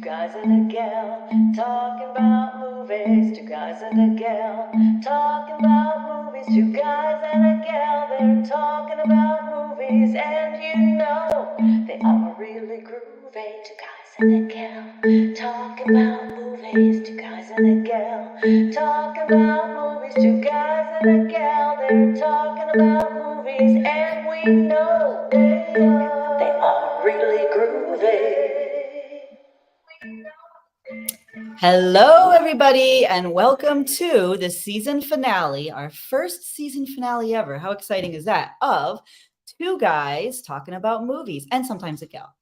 guys and a gal talking about movies. Two guys and a gal talking about movies. Two guys and a gal, they're talking about movies, and you know they are really groovy. Two guys and a gal talking about movies. Two guys and a gal talking about movies. Two guys and a gal, they're talking about movies, and we know they are really groovy. Hello, everybody, and welcome to the season finale, our first season finale ever. How exciting is that? Of two guys talking about movies, and sometimes a gal.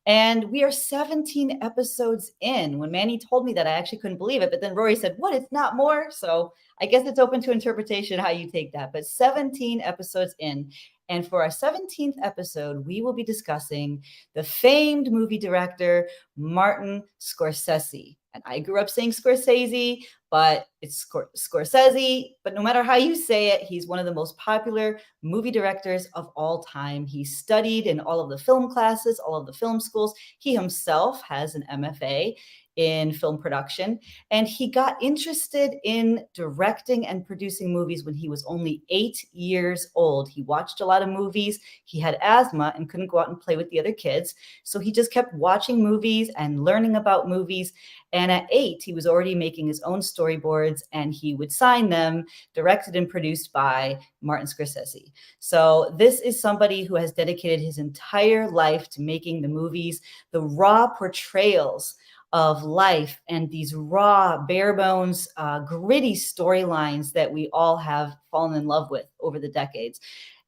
And we are 17 episodes in. When Manny told me that, I actually couldn't believe it. But then Rory said, "What? It's not more?" So I guess it's open to interpretation how you take that. But 17 episodes in. And for our 17th episode, we will be discussing the famed movie director, Martin Scorsese. And I grew up saying Scorsese, but it's Scorsese. But no matter how you say it, he's one of the most popular movie directors of all time. He studied in all of the film classes, all of the film schools. He himself has an MFA in film production, and he got interested in directing and producing movies when he was only 8 years old. He watched a lot of movies. He had asthma and couldn't go out and play with the other kids, so he just kept watching movies and learning about movies. And at 8, he was already making his own storyboards, and he would sign them, directed and produced by Martin Scorsese. So this is somebody who has dedicated his entire life to making the movies, the raw portrayals of life, and these raw, bare bones, gritty storylines that we all have fallen in love with over the decades.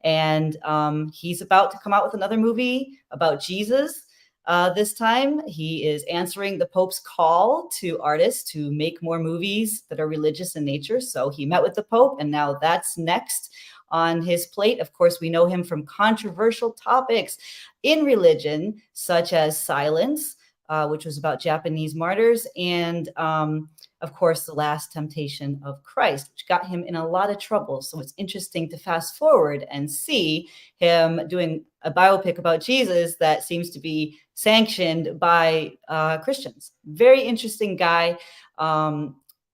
And he's about to come out with another movie about Jesus. This time, he is answering the Pope's call to artists to make more movies that are religious in nature. So he met with the Pope, and now that's next on his plate. Of course, we know him from controversial topics in religion, such as Silence, which was about Japanese martyrs, and of course, The Last Temptation of Christ, which got him in a lot of trouble. So it's interesting to fast forward and see him doing a biopic about Jesus that seems to be sanctioned by Christians. Very interesting guy.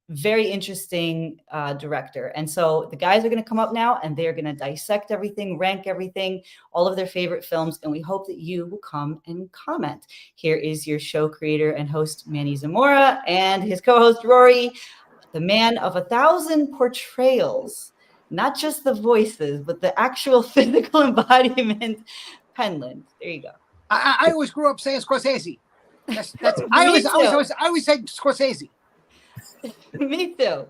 Very interesting director. And so the guys are going to come up now, and they're going to dissect everything, rank everything, all of their favorite films. And we hope that you will come and comment. Here is your show creator and host, Manny Zamora, and his co-host, Rory, the man of 1,000 portrayals, not just the voices, but the actual physical embodiment, Penland. There you go. I always grew up saying Scorsese. I always say Scorsese. Me too.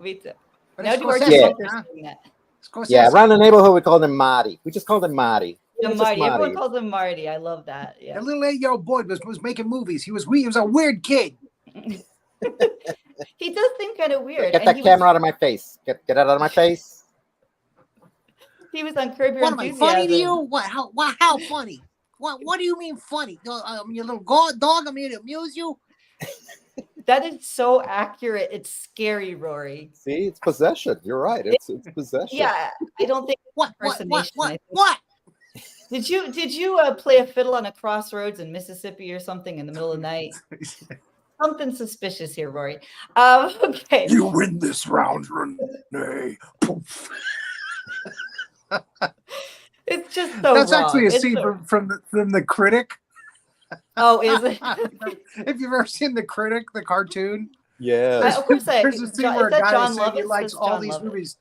But Now do our Scorsese. Yeah, around the neighborhood we called him Marty. We just called him Marty. Yeah, Marty. Everyone calls him Marty. I love that. Yeah. That little 8-year-old boy was making movies. He was a weird kid. He does seem kind of weird. Get that camera out of my face. Get it out of my face. He was on Curb Your What am I, Enthusiasm. funny to you? What? How funny? What do you mean funny? Your little dog, I'm here to amuse you? That is so accurate. It's scary, Rory. See, it's possession. You're right. It's possession. Yeah, I don't think What? Did you play a fiddle on a crossroads in Mississippi or something in the middle of the night? Something suspicious here, Rory. Okay. You win this round, Renee. Poof. It's just so That's wrong. actually a It's scene so... from the Critic. Oh, is it? If you've ever seen the Critic, the cartoon. Yeah. Of course, there's a scene where a guy John is saying he Lovitz? likes That's all John these Lovitz. movies,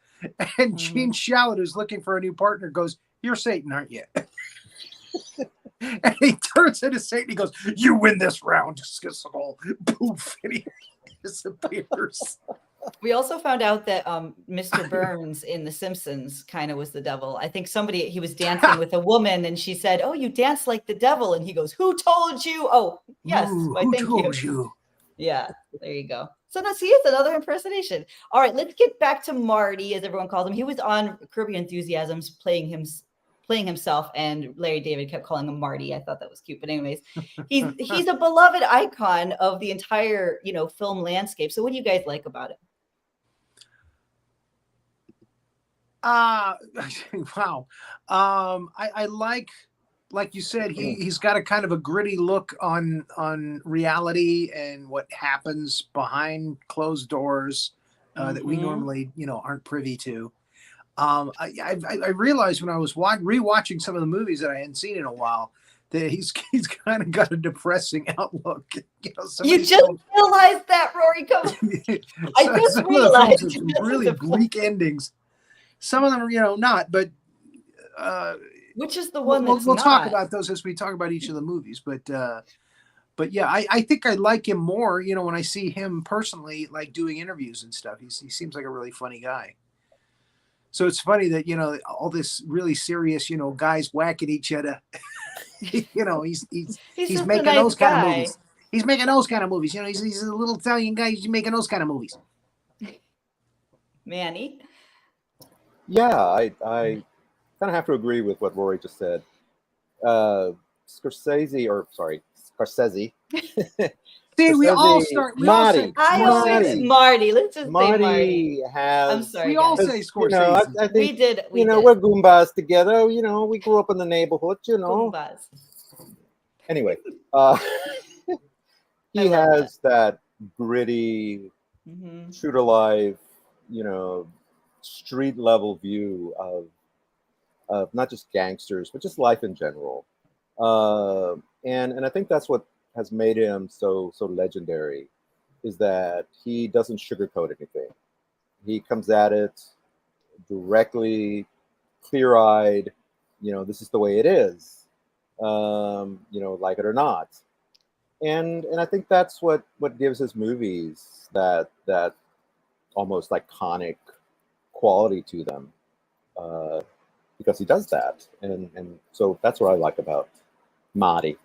and Gene Shalit, who's looking for a new partner, goes, "You're Satan, aren't you?" And he turns into Satan. He goes, "You win this round, Skissable." Poof, and he disappears. We also found out that Mr. Burns in The Simpsons kind of was the devil. I think he was dancing with a woman, and she said, "Oh, you dance like the devil." And he goes, "Who told you?" Oh, yes. Who told you? Yeah, there you go. So now, see, it's another impersonation. All right, let's get back to Marty, as everyone calls him. He was on Curb Your Enthusiasm playing himself, and Larry David kept calling him Marty. I thought that was cute. But anyways, he's a beloved icon of the entire, film landscape. So what do you guys like about it? Wow. I like like you said, he's got a kind of a gritty look on reality and what happens behind closed doors that we normally, aren't privy to. I realized when I was rewatching some of the movies that I hadn't seen in a while that he's kind of got a depressing outlook. You just realized that, Rory? Come on. I just realized some really bleak endings. Some of them are, not, but which is the one we'll talk about those as we talk about each of the movies. But yeah, I think I like him more, when I see him personally, like doing interviews and stuff. He seems like a really funny guy. So it's funny that, all this really serious, guys whacking each other. He's making those kind of movies. He's making those kind of movies. He's a little Italian guy. He's making those kind of movies. Manny? Yeah, I kind of have to agree with what Rory just said. Scorsese. See, we all start. Marty. Marty. Let's just say Marty. Has. I'm sorry. We all say Scorsese. I think we did. We're Goombas together. We grew up in the neighborhood. Goombas. Anyway, he has that gritty, true to life, street level view of not just gangsters, but just life in general. And I think that's what has made him so legendary, is that he doesn't sugarcoat anything. He comes at it directly, clear-eyed. This is the way it is. Like it or not. And I think that's what gives his movies that almost iconic quality to them, because he does that. And so that's what I like about Marty.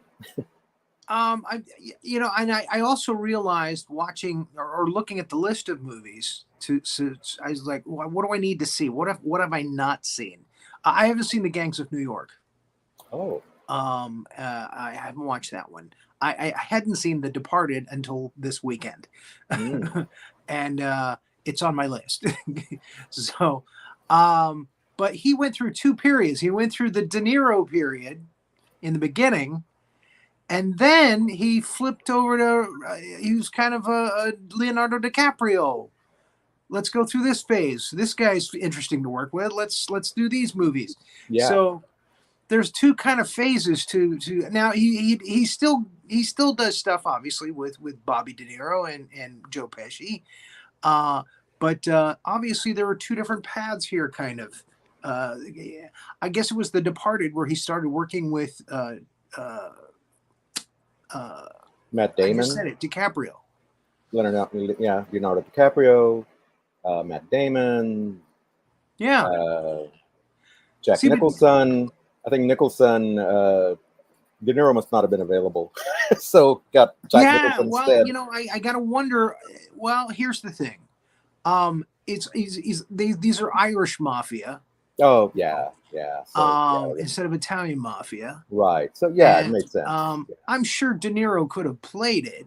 I also realized watching or looking at the list of movies I was like, what do I need to see? What have I not seen? I haven't seen The Gangs of New York. Oh. I haven't watched that one. I hadn't seen The Departed until this weekend. And it's on my list. So, but he went through two periods. He went through the De Niro period in the beginning, and then he flipped over to, he was kind of a Leonardo DiCaprio. Let's go through this phase. This guy's interesting to work with. Let's do these movies. Yeah. So there's two kind of phases to now. He still does stuff, obviously, with Bobby De Niro and Joe Pesci. But obviously there were two different paths here, kind of. I guess it was The Departed where he started working with Matt Damon. I just said it, DiCaprio. Leonardo DiCaprio, Matt Damon. Yeah. Jack Nicholson. I think Nicholson, De Niro must not have been available, so got Jack Nicholson instead. I gotta wonder. Well, here's the thing. These are Irish mafia. Oh yeah. So, instead of Italian mafia. Right. So yeah, it makes sense. I'm sure De Niro could have played it,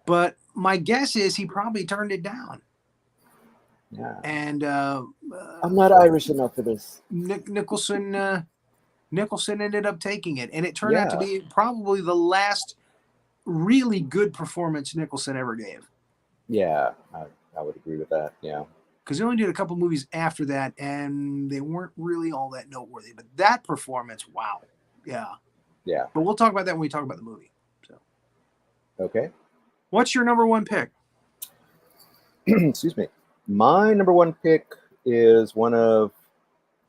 but my guess is he probably turned it down. Yeah. And I'm not Irish enough for this. Nicholson ended up taking it, and it turned out to be probably the last really good performance Nicholson ever gave. Yeah, I would agree with that. Yeah. Because he only did a couple movies after that, and they weren't really all that noteworthy. But that performance, wow. Yeah. Yeah. But we'll talk about that when we talk about the movie. So. Okay. What's your number one pick? Excuse me. My number one pick is one of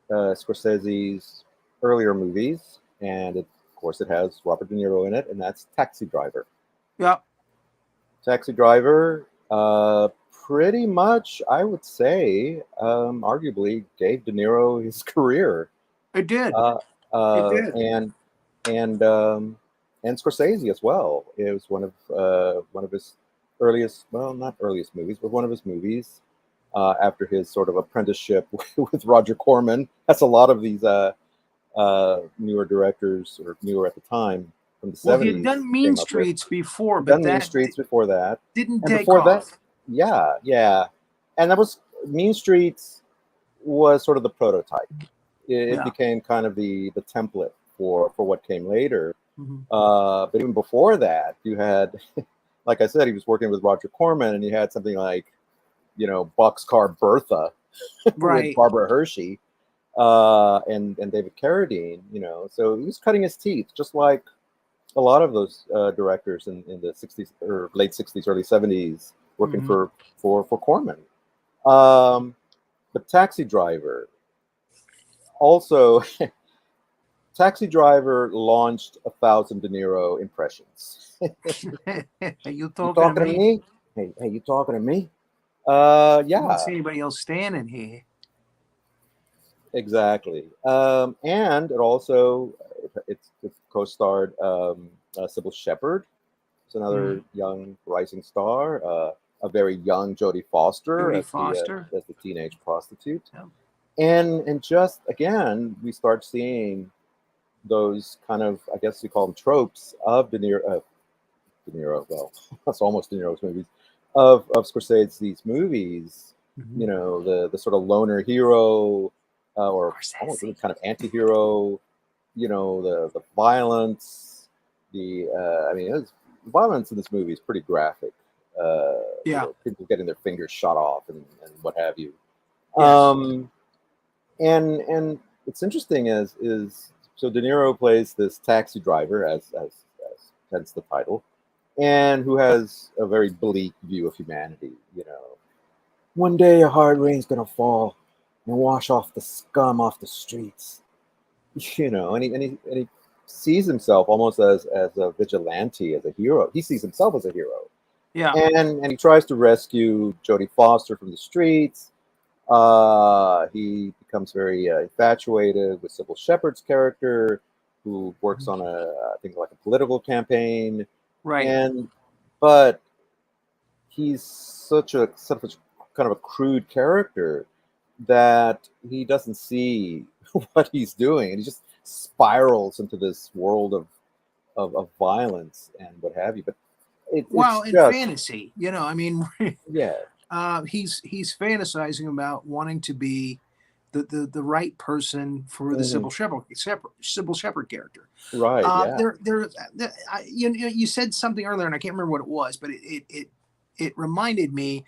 Scorsese's earlier movies, and of course it has Robert De Niro in it, and that's Taxi Driver. Yeah. Taxi Driver, pretty much, I would say, arguably gave De Niro his career. It did. It did. And Scorsese as well. It was one of his earliest, well, not earliest movies, but one of his movies after his sort of apprenticeship with Roger Corman. That's a lot of these newer directors, or newer at the time, from the 70s. He had done Mean Streets before, but Mean Streets before that. Didn't take off. Yeah. And that was, Mean Streets was sort of the prototype. It became kind of the template for what came later. Mhm. But even before that, you had, like I said, he was working with Roger Corman, and you had something like, Boxcar Bertha with Right. Barbara Hershey and David Carradine. So he was cutting his teeth, just like a lot of those directors in the 60s or late 60s, early 70s, working Mhm. for Corman. But Taxi Driver also. Taxi Driver launched 1,000 De Niro impressions. Are you You talking to talking to me? me? Hey, you talking to me? I don't Yeah, see anybody else standing here. exactly. And it also it's co-starred Sybil Shepherd. It's another young rising star. A very young Jodie Foster Jodie as Foster. the teenage prostitute. Yeah. And just again, we start seeing those kind of, I guess you call them tropes of De Niro. De Niro, well, that's almost De Niro's movies, of Scorsese's movies. Mhm. The sort of loner hero, or almost Scorsese. really kind of anti-hero. The violence. I mean, violence in this movie is pretty graphic. Yeah. People getting their fingers shot off and what have you. Yes. And it's interesting is so De Niro plays this taxi driver as hence the title, and who has a very bleak view of humanity. One day a hard rain's gonna fall and wash off the scum off the streets. And he sees himself almost as a vigilante, as a hero. He sees himself as a hero, Yeah. and he tries to rescue Jodie Foster from the streets. He becomes very infatuated with Sybil Shepherd's character, who works on I think like a political campaign, Right. but he's such a kind of a crude character that he doesn't see what he's doing, and he just spirals into this world of violence and what have you. But Well, it's in just fantasy, I mean, yeah, he's fantasizing about wanting to be the right person for the mhm, Sybil Shepherd character. right, yeah, You said something earlier, and I can't remember what it was, but it reminded me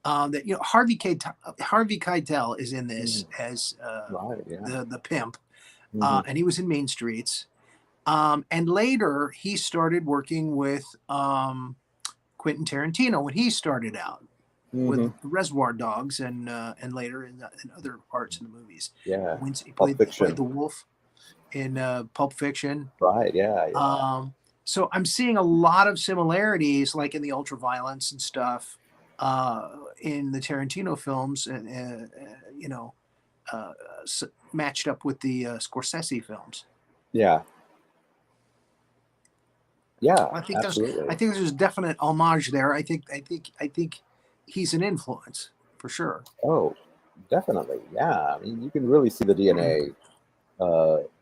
that Harvey Keitel is in this mhm, as right, yeah. the pimp, Mhm. and he was in Main Streets. And later he started working with Quentin Tarantino when he started out with Hmm. Reservoir Dogs and later in other parts in the movies. Yeah. He Pulp played Fiction. the wolf in Pulp Fiction. Right. Yeah. Yeah. So I'm seeing a lot of similarities, like in the ultra violence and stuff, in the Tarantino films, and uh, matched up with the Scorsese films. Yeah. Yeah. I think Absolutely. there's definite homage there. I think he's an influence for sure. Oh, definitely. Yeah. I mean, you can really see the DNA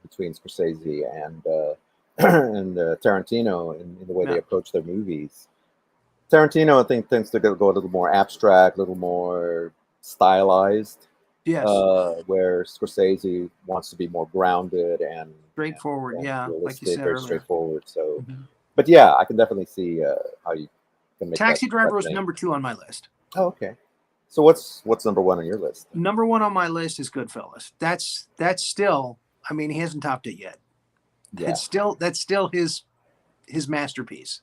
between Scorsese and and Tarantino in the way they Yeah. approach their movies. Tarantino, I think, tends to go a little more abstract, a little more stylized, Yes. where Scorsese wants to be more grounded Straightforward. and Yeah. Like you realistic, said very earlier. straightforward. So, Mhm. but yeah, I can definitely see how you can make Taxi that Driver was link. number 2 on my list. Oh, okay. So what's number one on your list? Number 1 on my list is Goodfellas. That's still. I mean, he hasn't topped it yet. Yeah. That's still his masterpiece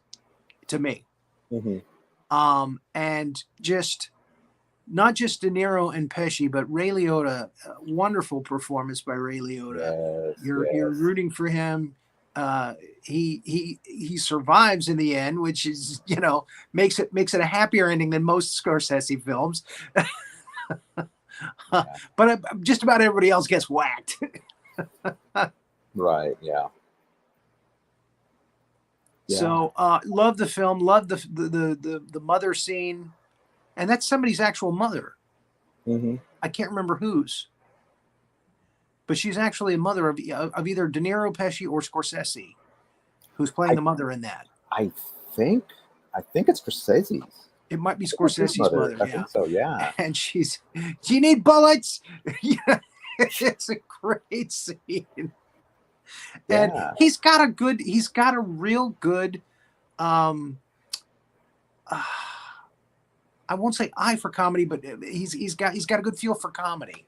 to me. Hmm. And just not just De Niro and Pesci, but Ray Liotta. Wonderful performance by Ray Liotta. Yes. You're Yes. rooting for him. He survives in the end, which is makes it a happier ending than most Scorsese films. Yeah. But just about everybody else gets whacked. Right. Yeah. Yeah. So love the film, love the mother scene, and that's somebody's actual mother. Hmm. I can't remember whose, but she's actually a mother of either De Niro, Pesci, or Scorsese, who's playing I the mother in that. I think I think it's Scorsese's. It might be I think it's his Scorsese's mother, I yeah. think so. Yeah. And she's, do you need bullets? Yeah, it's a great scene. And Yeah. he's got a real good, um, I won't say eye for comedy, but he's got a good feel for comedy.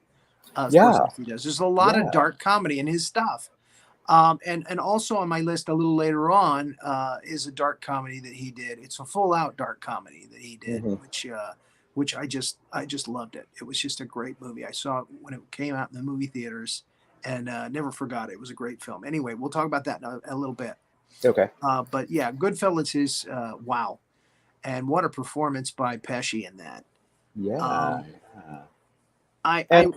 Yeah. Scorsese does. There's a lot of dark comedy in his stuff. And also on my list a little later on is a dark comedy that he did. It's a full out dark comedy that he did, which I just loved it. It was just a great movie. I saw it when it came out in the movie theaters, and never forgot it. It was a great film. Anyway, we'll talk about that in a little bit. Okay. But yeah, Goodfellas is wow, and what a performance by Pesci in that. Yeah. I think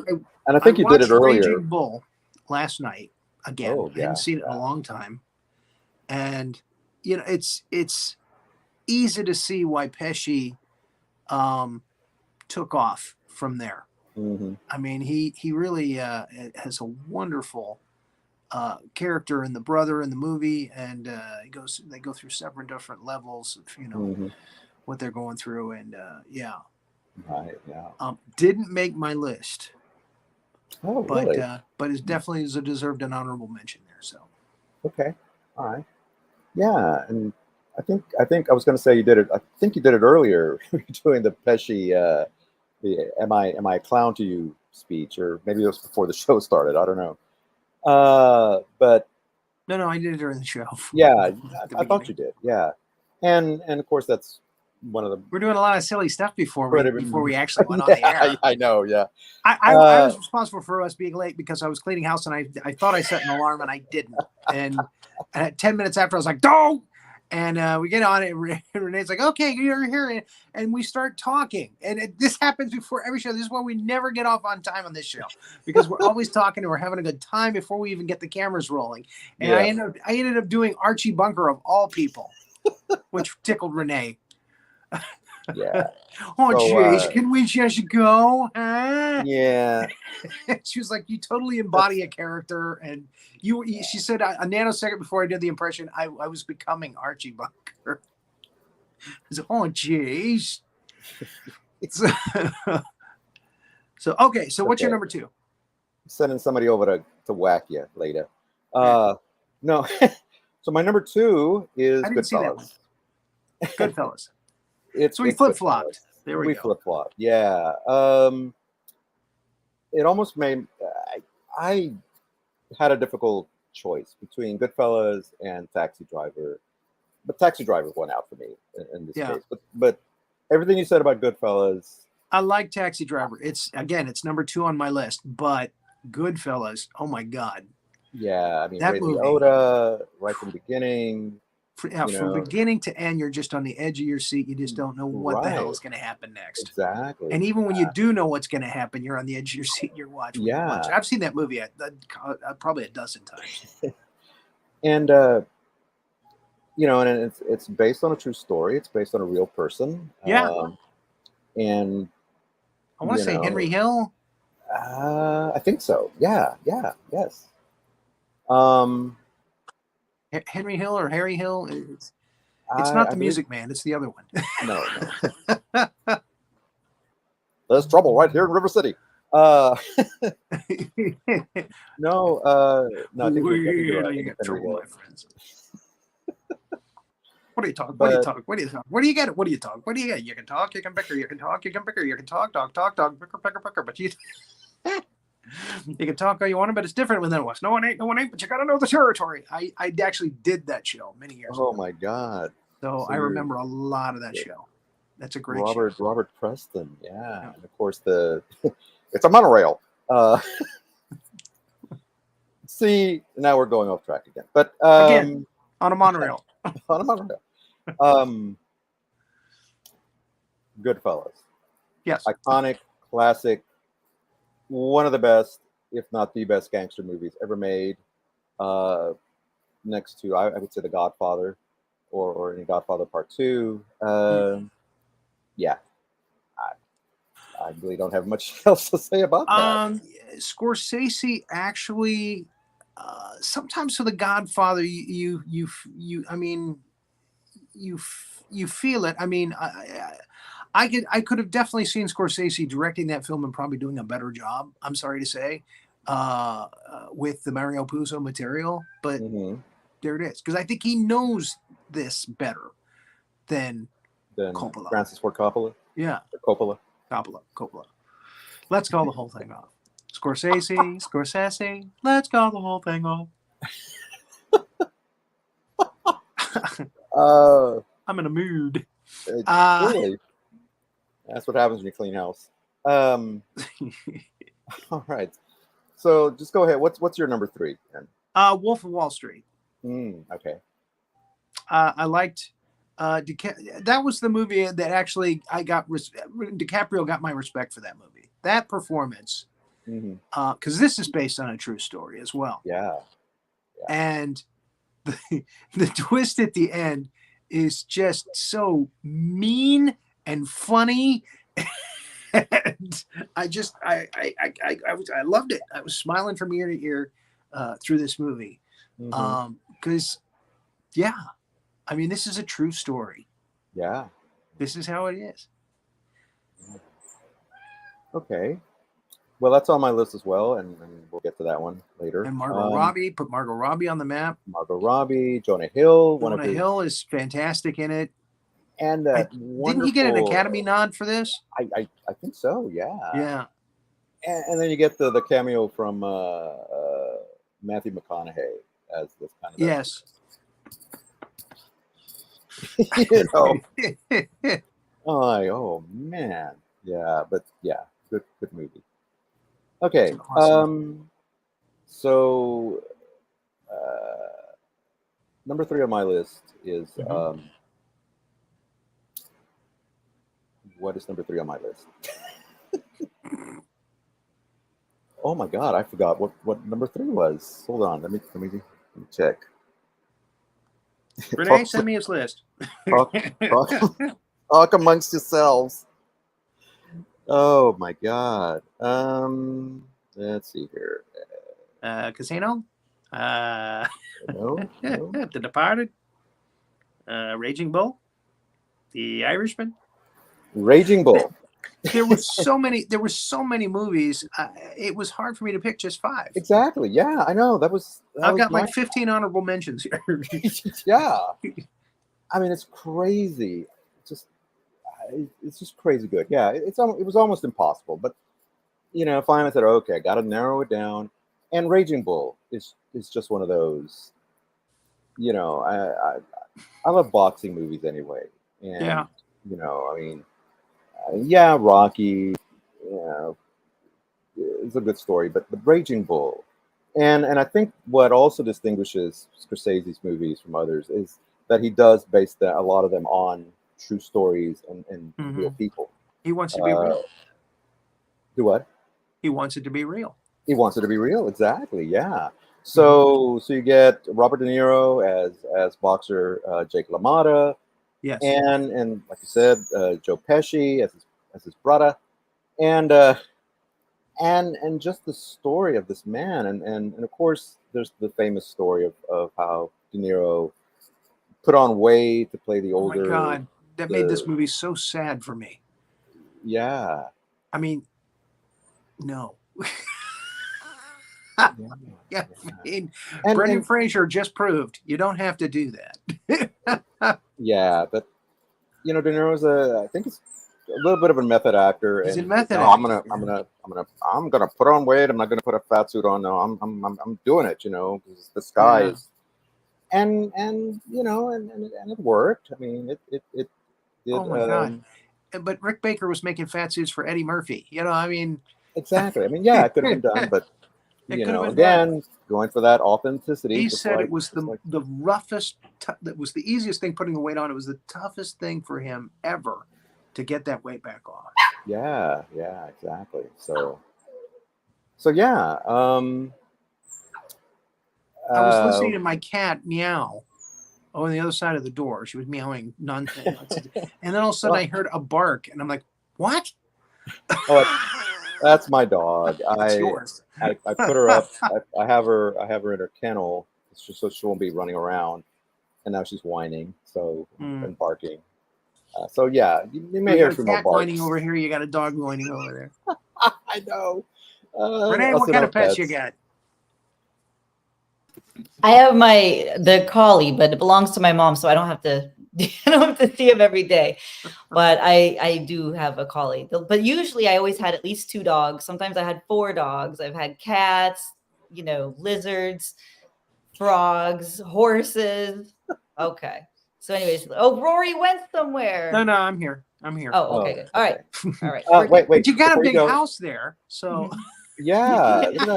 you did it watched earlier. Raging Bull last night again. Oh, I hadn't seen it in a long time, and you know it's easy to see why Pesci took off from there. I mean, he really has a wonderful character in The Brother in the movie, and they go through several different levels of what they're going through, and yeah. Right. Yeah. Didn't make my list. Oh, really? But it definitely is a deserved an honorable mention there. So. Okay. All right. Yeah, and I think I was going to say you did it. I think you did it earlier, doing the Pesci, the "Am I a clown to you" speech, or maybe it was before the show started. I don't know. But no, I did it during the show. Yeah, I thought you did. Yeah, and of course that's one of the. We're doing a lot of silly stuff before we actually went on the air. I know. Yeah. I was responsible for us being late because I was cleaning house and I thought I set an alarm and I didn't. And 10 minutes after I was like, don't. And we get on it. And Renee's like, okay, you're here. And we start talking. And this happens before every show. This is why we never get off on time on this show, because we're always talking and we're having a good time before we even get the cameras rolling. And yeah. I ended up doing Archie Bunker of all people, which tickled Renee. Yeah. Oh, jeez, can we just go? Yeah. She was like, you totally embody a character. And she said a nanosecond before I did the impression, I was becoming Archie Bunker. I was like, oh, jeez. So, okay. So what's your number two? Sending somebody over to whack you later. No. So my number two is Goodfellas. Goodfellas. So we flip-flopped. There we go. Flip-flopped. Yeah. It almost made I had a difficult choice between Goodfellas and Taxi Driver, but Taxi Driver won out for me in this case. But everything you said about Goodfellas, I like Taxi Driver. It's number two on my list, but Goodfellas, oh my God. Yeah, I mean, that Ray movie, Liotta, right from the beginning. From beginning to end, you're just on the edge of your seat. You just don't know what the hell is going to happen next. Exactly. And even when you do know what's going to happen, you're on the edge of your seat. You're watching. Yeah. I've seen that movie probably a dozen times. And and it's based on a true story. It's based on a real person. Yeah. And I want to say Henry Hill. I think so. Yeah. Yes. Henry Hill or Harry Hill? It's not the Music Man. It's the other one. No. There's trouble right here in River City. No. I think you got trouble, my friends. What do you talk? What do you talk? What do you talk? What do you get? What do you talk? What do you get? You can talk. You can bicker. You can talk. You can bicker. You can talk. Talk. Bicker. But you can talk all you want, but it's different when it was. No one ain't. But you got to know the territory. I actually did that show many years ago. Oh my God! So I remember a lot of that show. That's a great show. Robert Preston. Yeah, and of course it's a monorail. See, now we're going off track again. But again, on a monorail. On a monorail. Goodfellas. Yes. Iconic, classic, one of the best, if not the best, gangster movies ever made. Next to, I would say, The Godfather, or in Godfather Part 2. Yeah. I really don't have much else to say about that. Scorsese actually, sometimes for The Godfather, you feel it. I mean, I could have definitely seen Scorsese directing that film and probably doing a better job. I'm sorry to say, with the Mario Puzo material, but Mm-hmm. there it is. Because I think he knows this better than Then Coppola. Francis Ford Coppola. Yeah, Or Coppola. Coppola. Let's call the whole thing off. Scorsese, let's call the whole thing off. I'm in a mood. Really, that's what happens when you clean house. All right. So just go ahead. What's your number 3? Then? Wolf of Wall Street. Okay. I liked. That was the movie that actually I got. DiCaprio got my respect for that movie. That performance, because this is based on a true story as well. Yeah. And the twist at the end is just so mean and funny. And I loved it. I was smiling from ear to ear through this movie. Because I mean, this is a true story. Yeah. This is how it is. Okay. Well, that's on my list as well, and we'll get to that one later. And Margot Robbie, put Margot Robbie on the map. Margot Robbie, Jonah Hill. Jonah Hill is fantastic in it. And didn't he get an Academy nod for this? I think so. Yeah. Yeah. And then you get the cameo from Matthew McConaughey as this kind of yes. You know. Oh man. Yeah, but yeah, good movie. Okay. Awesome. So number 3 on my list is what is number 3 on my list? Oh my God, I forgot what number 3 was. Hold on, let me check. Renee, send me his list. Talk amongst yourselves. Oh my God. Let's see here. Casino. No. The Departed. Raging Bull. The Irishman. Raging Bull. There were so many movies. It was hard for me to pick just 5. Exactly. Yeah, I know. I've got like 15 honorable mentions here. Yeah. I mean, it's crazy. It's just crazy good. Yeah, it was almost impossible, but finally I said, okay, I got to narrow it down. And Raging Bull is just one of those. I love boxing movies anyway, and I mean, Rocky, it's a good story, but the Raging Bull, and I think what also distinguishes Scorsese's movies from others is that he does base a lot of them on true stories and real people. He wants to be real. Do what? He wants it to be real. He wants it to be real, exactly. Yeah. So you get Robert De Niro as boxer Jake LaMotta. Yes. And like you said, Joe Pesci as his brother, and just the story of this man, and of course there's the famous story of how De Niro put on weight to play the older. Oh my God, that made this movie so sad for me. Yeah. I mean, no. Yeah, I mean, Brendan Fraser just proved you don't have to do that. Yeah, but De Niro's I think it's a little bit of a method actor. He's a method actor. I'm gonna put on weight. I'm not gonna put a fat suit on. No, I'm doing it. Because this guy is, and it worked. I mean, it did. Oh my God! But Rick Baker was making fat suits for Eddie Murphy. I mean, exactly. I mean, yeah, it could have been done, but. Again, going for that authenticity. He said it was the roughest, that was the easiest thing putting the weight on. It was the toughest thing for him ever to get that weight back off. Yeah, exactly. So yeah. I was listening to my cat meow on the other side of the door. She was meowing nonsense. And then all of a sudden I heard a bark and I'm like, what? Oh, that's my dog. It's yours. I put her up. I have her in her kennel just so she won't be running around, and now she's whining and barking. So yeah, you may hear some more barks. Whining over here. You got a dog whining over there. I know. Renee, Us what and kind our of pets you pets. got? I have the collie, but it belongs to my mom, so I don't have to I don't have to see him every day. But I do have a collie. But usually I always had at least 2 dogs. Sometimes I had 4 dogs. I've had cats, lizards, frogs, horses. Okay. So anyways, Rory went somewhere. No, I'm here. I'm here. Oh, okay, Oh, good. All right. okay. All right. Wait, But you got a before you big go, house there, so yeah, isn't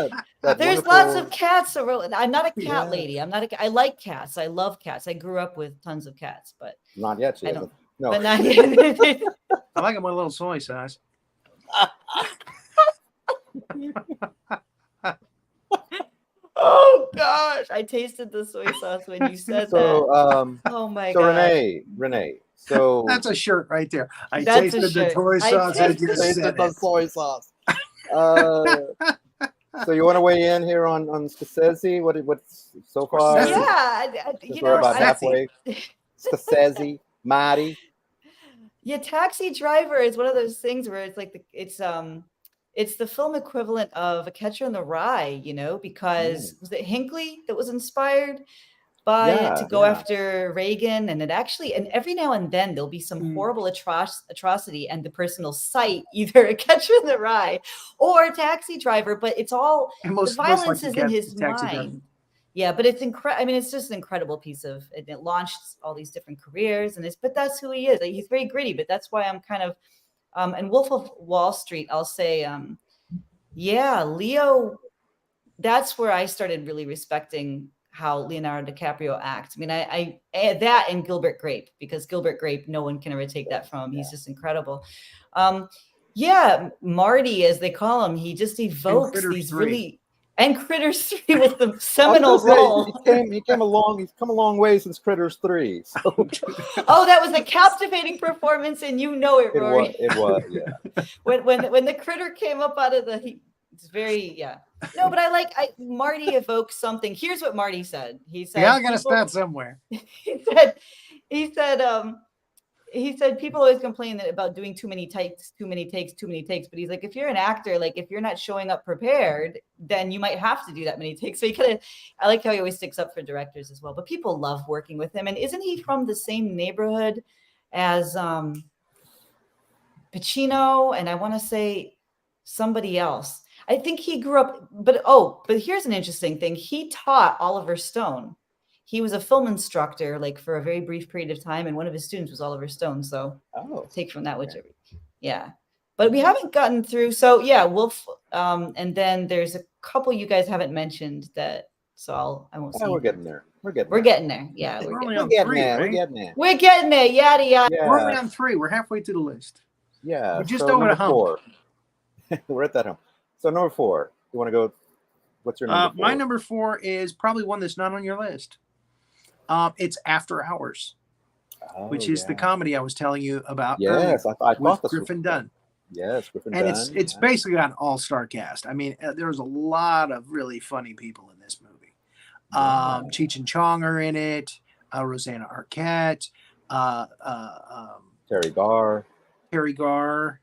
that There's wonderful? lots of cats. I'm not a cat Yeah. lady. I like cats. I love cats. I grew up with tons of cats, but Not yet, she I hasn't. don't. No. But not yet. I like them with a little soy sauce. Oh gosh, I tasted the soy sauce when you said So, that. Oh my so gosh. Renee. So That's a shirt right there. I That's a tasted the shirt. toy I sauce as you tasted said the it. soy sauce. So you want to weigh in here on Scorsese? What's so far? Scorsese. Yeah, Since we're about halfway. Scorsese, Marty. Yeah, Taxi Driver is one of those things where it's like it's the film equivalent of A Catcher in the Rye, because was it Hinckley that was inspired by it to go after Reagan, and and every now and then there'll be some horrible atrocity, and the person will cite either A Catcher in the Rye or Taxi Driver, but it's all the violence is in his mind. Yeah, but it's incredible. I mean, it's just an incredible piece of it launched all these different careers, but that's who he is. Like, he's very gritty, but that's why I'm kind of and Wolf of Wall Street, I'll say, yeah, Leo, that's where I started really respecting how Leonardo DiCaprio acts. I mean, I that and Gilbert Grape, because Gilbert Grape, no one can ever take that from him. He's just incredible. Yeah, Marty, as they call him, he just evokes these really. And Critters 3 with the seminal role. He came a long way since Critters 3. So. Oh, that was a captivating performance, and you know it, Rory. It was, yeah. when the critter came up out of it's very, yeah. No, but Marty evokes something. Here's what Marty said. He said, "Yeah, I got to start somewhere." He said people always complain about doing too many takes. But he's like, if you're an actor, like if you're not showing up prepared, then you might have to do that many takes. So I like how he always sticks up for directors as well. But people love working with him. And isn't he from the same neighborhood as Pacino? And I want to say somebody else. I think he grew up, but here's an interesting thing. He taught Oliver Stone. He was a film instructor, like for a very brief period of time, and one of his students was Oliver Stone. So take from that whichever. Yeah, but we haven't gotten through. So yeah, Wolf, and then there's a couple you guys haven't mentioned that. So I won't say. We're getting there. We're getting there. Yeah, we're getting there. Yada yada. We're only on 3. We're halfway through the list. Yeah, we're just over the hump. 4. We're at that hump. So number 4. You want to go? What's your number 4? My number 4 is probably one that's not on your list. It's After Hours, which is the comedy I was telling you about. Yes, I thought with Griffin Dunne. Yes, Griffin Dunne. And it's basically got an all-star cast. I mean, there's a lot of really funny people in this movie. Cheech and Chong are in it. Rosanna Arquette. Terry Garr.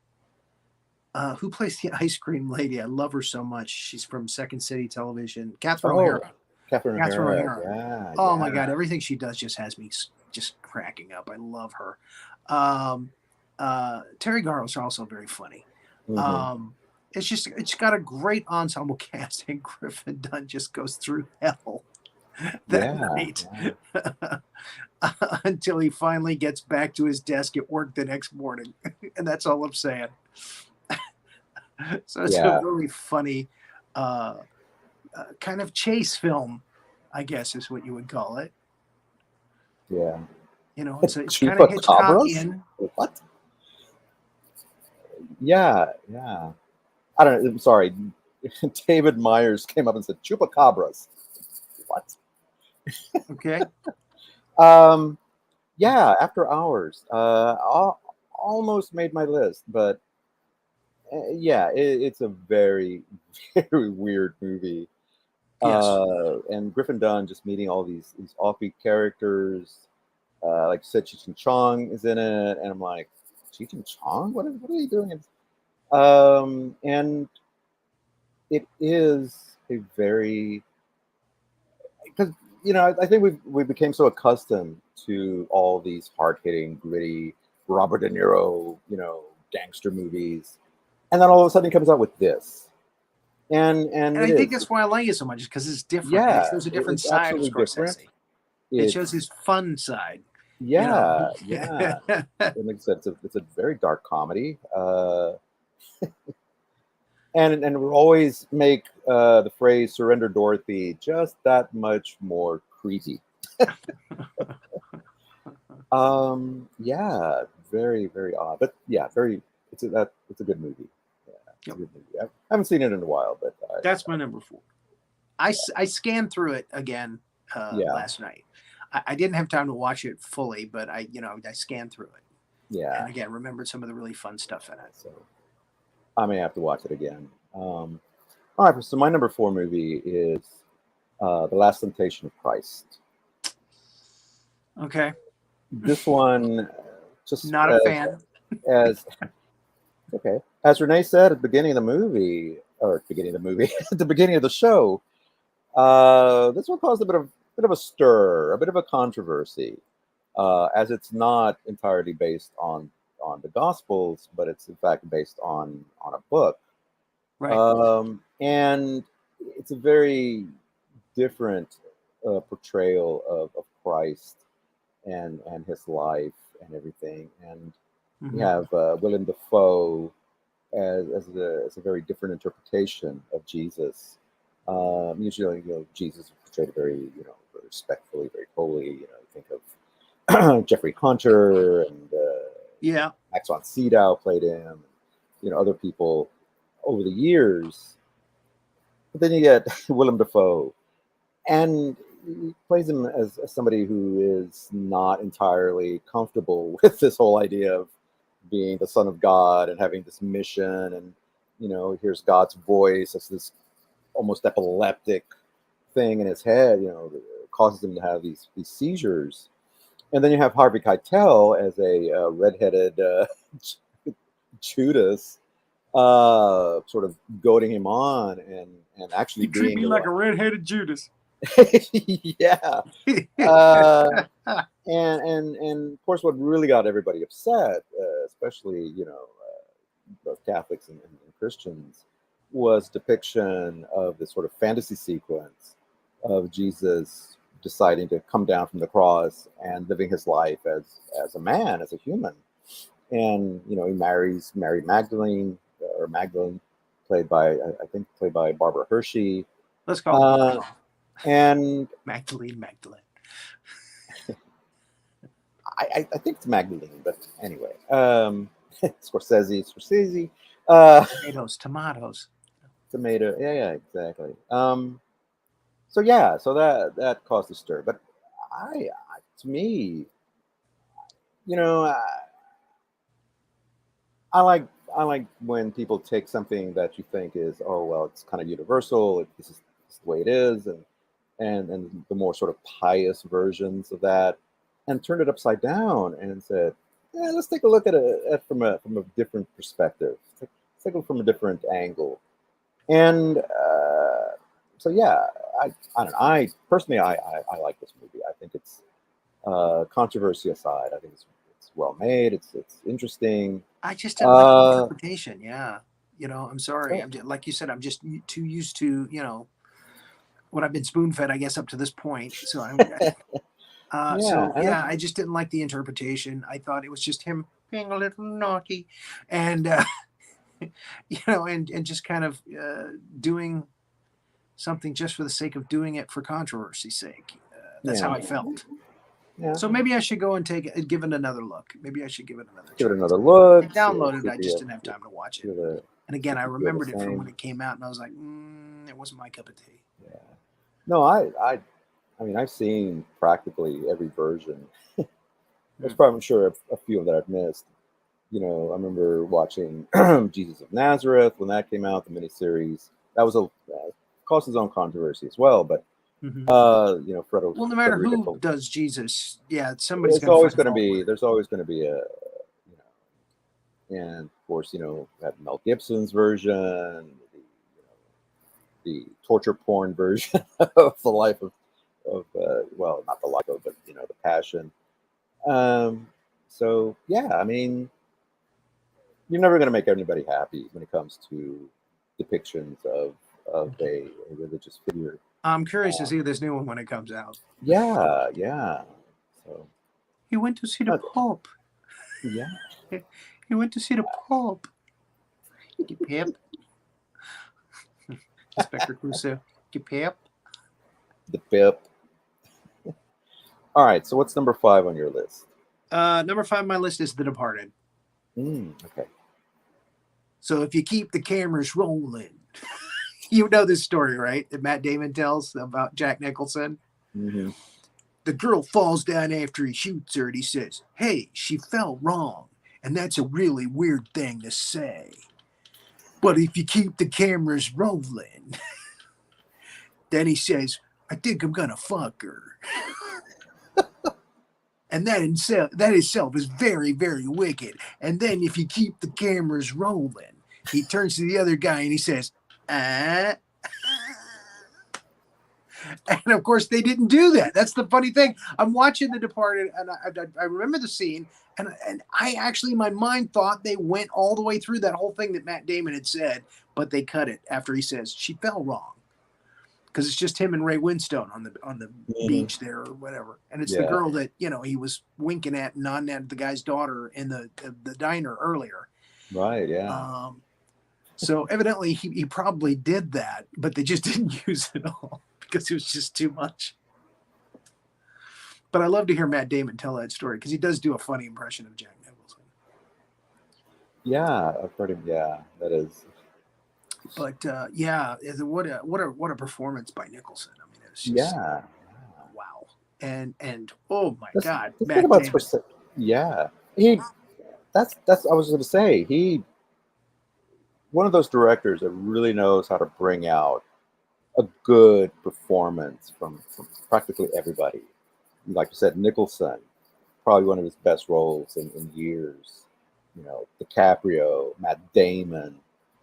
Who plays the ice cream lady? I love her so much. She's from Second City Television. Catherine O'Hara. Catherine O'Hara. Yeah, oh my God, everything she does just has me just cracking up. I love her. Terry Garr is also very funny. Mm-hmm. It's got a great ensemble cast, and Griffin Dunne just goes through hell that night until he finally gets back to his desk at work the next morning, and that's all I'm saying. So it's a really funny kind of chase film, I guess is what you would call it. Yeah. It's kind of Hitchcockian. What? Yeah. I don't know. I'm sorry. David Myers came up and said chupacabras. What? Okay. Yeah, After Hours. Almost made my list, but it's a very, very weird movie. Yes. And Griffin Dunne just meeting all these offbeat characters. Like you said, Cheech and Chong is in it, and I'm like, Cheech and Chong? What are you doing? And it is a very, because I think we became so accustomed to all these hard-hitting, gritty Robert De Niro, gangster movies, and then all of a sudden he comes out with this, and And I think that's why I like it so much, because it's different. Yeah, It shows a different it's side of absolutely Scorsese. different. It shows his fun side. Yeah, yeah. And like I said, it's a very dark comedy, and we always make the phrase "surrender Dorothy" just that much more creepy. Yeah, very, very odd, but yeah, it's a good movie. Yeah, it's a good movie. I haven't seen it in a while, but that's my number 4. I scanned through it again last night. I didn't have time to watch it fully, but I scanned through it. Yeah, and again remembered some of the really fun stuff in it. So I may have to watch it again. All right, so my number 4 movie is The Last Temptation of Christ. Okay. This one, just not a fan. As Renee said at the beginning of the movie, at the beginning of the show, this one caused a bit of a stir, a bit of a controversy, as it's not entirely based on the Gospels, but it's in fact based on a book. Right. And it's a very different portrayal of Christ and his life and everything. And you have Willem Dafoe as a very different interpretation of Jesus. Usually, Jesus is portrayed very, very respectfully, very holy. You think of Jeffrey Hunter and Max von Sydow played him. Other people over the years. But then you get Willem Dafoe, and he plays him as somebody who is not entirely comfortable with this whole idea of being the son of God and having this mission, and hears God's voice as this almost epileptic thing in his head, that causes him to have these seizures. And then you have Harvey Keitel as a redheaded Judas, sort of goading him on and actually treat me like a redheaded Judas. Yeah. And of course, what really got everybody upset, especially both Catholics and Christians, was depiction of this sort of fantasy sequence of Jesus deciding to come down from the cross and living his life as a man, as a human. And he marries Mary Magdalene, played by Barbara Hershey. Let's call her and Magdalene. I think it's Magdalene, but anyway, Scorsese. Tomatoes. Tomato. Yeah, exactly. So that caused a stir. But to me, I like when people take something that you think is, oh well, it's kind of universal. This is the way it is, and the more sort of pious versions of that, and turned it upside down and said, yeah, let's take a look at it from a different perspective. Let's take it from a different angle. And so yeah, I don't know. I personally I like this movie. I think it's controversy aside, I think it's well made. It's interesting. I just didn't like the interpretation. Yeah, I'm sorry. Like you said, I'm just too used to what I've been spoon fed, I guess, up to this point. So I just didn't like the interpretation. I thought it was just him being a little naughty, and and just kind of doing something just for the sake of doing it for controversy's sake. That's how I felt. Yeah. So maybe I should go and give it another look. Maybe I should give it another chance. Give it another look. I downloaded it. I just didn't have time to watch it. And again, I remembered it from when it came out, and I was like, it wasn't my cup of tea. Yeah. No, I mean, I've seen practically every version. There's probably, I'm sure, a few that I've missed. I remember watching Jesus of Nazareth when that came out, the miniseries. That was caused its own controversy as well, but. Fredo. Well, no matter who does Jesus, somebody's. There's always going to be a, and of course, we have Mel Gibson's version, the torture porn version of the life of well, not the life of, but you know, the passion. So yeah, I mean, you're never going to make anybody happy when it comes to depictions of a religious figure. I'm curious to see this new one when it comes out. Yeah, yeah. So He went to see the Pope. yeah. He went to see the Pope. You pip. Inspector Clouseau. You pip. The Pip. All right. So what's number 5 on your list? Number 5 on my list is The Departed. Okay. So if you keep the cameras rolling, you know this story, right? That Matt Damon tells about Jack Nicholson. Mm-hmm. The girl falls down after he shoots her, and he says, "Hey, she fell wrong, and that's a really weird thing to say. But if you keep the cameras rolling," then he says, "I think I'm gonna fuck her." And that itself is very, very wicked. And then if you keep the cameras rolling, he turns to the other guy and he says, "Ah." And of course, they didn't do that. That's the funny thing. I'm watching The Departed, and I remember the scene, and I actually, in my mind, thought they went all the way through that whole thing that Matt Damon had said, but they cut it after he says she fell wrong, because it's just him and Ray Winstone on the beach there or whatever, and it's the girl that he was winking at and nodding at the guy's daughter in the diner earlier. Right. Yeah. So evidently he probably did that, but they just didn't use it all because it was just too much. But I love to hear Matt Damon tell that story because he does do a funny impression of Jack Nicholson. Yeah, I've heard him. Yeah, that is. But what a performance by Nicholson. I mean, it's just wow. And oh my God, Matt Damon. That's I was going to say, one of those directors that really knows how to bring out a good performance from practically everybody. Like you said, Nicholson, probably one of his best roles in years. DiCaprio, Matt Damon,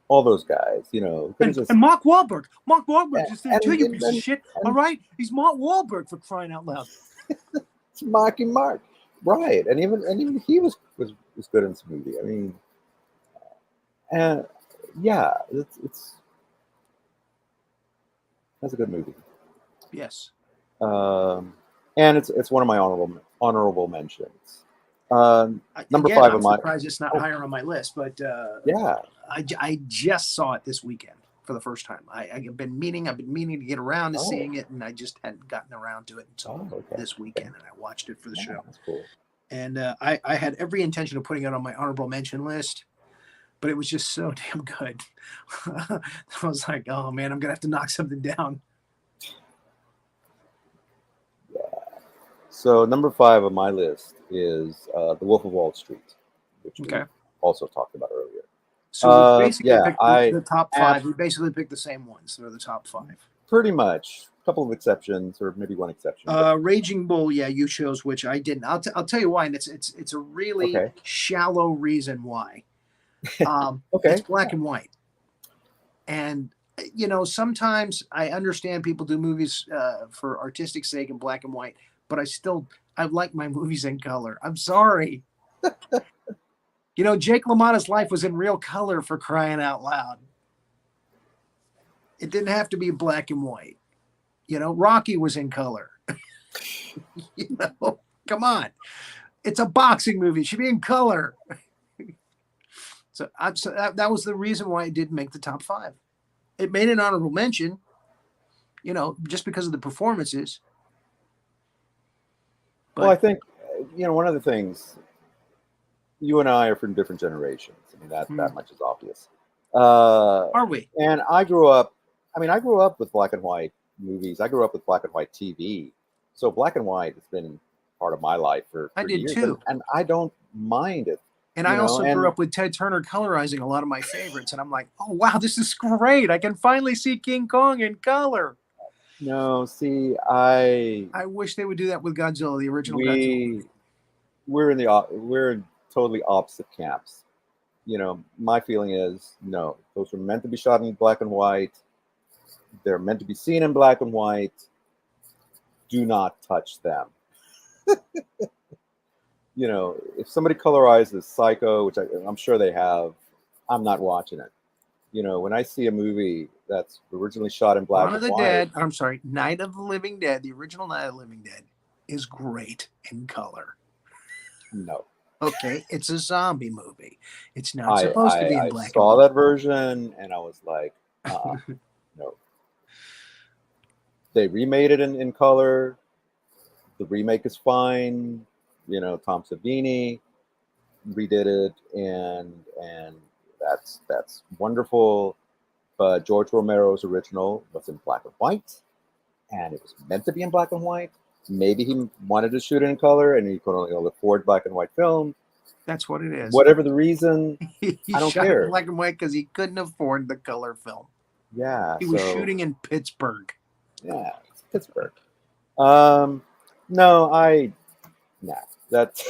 all those guys. And Mark Wahlberg. Mark Wahlberg just did it too, you piece of shit. All right, he's Mark Wahlberg, for crying out loud. It's Marky Mark, right? And even he was good in this movie. I mean, and yeah, it's that's a good movie. Yes. And it's one of my honorable mentions. Number 5 I'm of my. Surprised it's not higher on my list, but yeah, I just saw it this weekend for the first time. I've been meaning to get around to seeing it, and I just hadn't gotten around to it until this weekend, and I watched it for the show. That's cool. And I had every intention of putting it on my honorable mention list, but it was just so damn good. I was like, oh man, I'm gonna have to knock something down. So number 5 on my list is The Wolf of Wall Street, which we also talked about earlier. So we basically picked the top 5. We basically picked the same ones. They're the top 5. Pretty much. A couple of exceptions, or maybe one exception. Raging Bull, you chose, which I didn't. I'll tell you why, and it's a really shallow reason why. It's black and white. And sometimes I understand people do movies for artistic sake in black and white, but I like my movies in color. I'm sorry. Jake LaMotta's life was in real color, for crying out loud. It didn't have to be black and white. Rocky was in color. Come on. It's a boxing movie. It should be in color. So that was the reason why it didn't make the top 5. It made an honorable mention, just because of the performances. But, well, I think, one of the things, you and I are from different generations. I mean, that much is obvious. Are we? And I grew up with black and white movies. I grew up with black and white TV. So black and white has been part of my life for years. Too. And I don't mind it. And I also grew up with Ted Turner colorizing a lot of my favorites. And I'm like, oh, wow, this is great. I can finally see King Kong in color. No, see, I wish they would do that with Godzilla, the original Godzilla. We're in totally opposite camps. My feeling is, no, those were meant to be shot in black and white. They're meant to be seen in black and white. Do not touch them. You know, if somebody colorizes Psycho, which I'm sure they have, I'm not watching it. You know, when I see a movie that's originally shot in black Dawn of and the white, Dead. I'm sorry, Night of the Living Dead. The original Night of the Living Dead is great in color. no. Okay, it's a zombie movie. It's not supposed to be in I black and saw white. that version and I was like, no. They remade it in color. The remake is fine. You know, Tom Savini redid it, and that's wonderful. But George Romero's original was in black and white, and it was meant to be in black and white. Maybe he wanted to shoot it in color, and he could only afford black and white film. That's what it is. Whatever the reason, He I don't shot care. in black and white because he couldn't afford the color film. Yeah, He was shooting in Pittsburgh. Yeah, it's Pittsburgh. No, that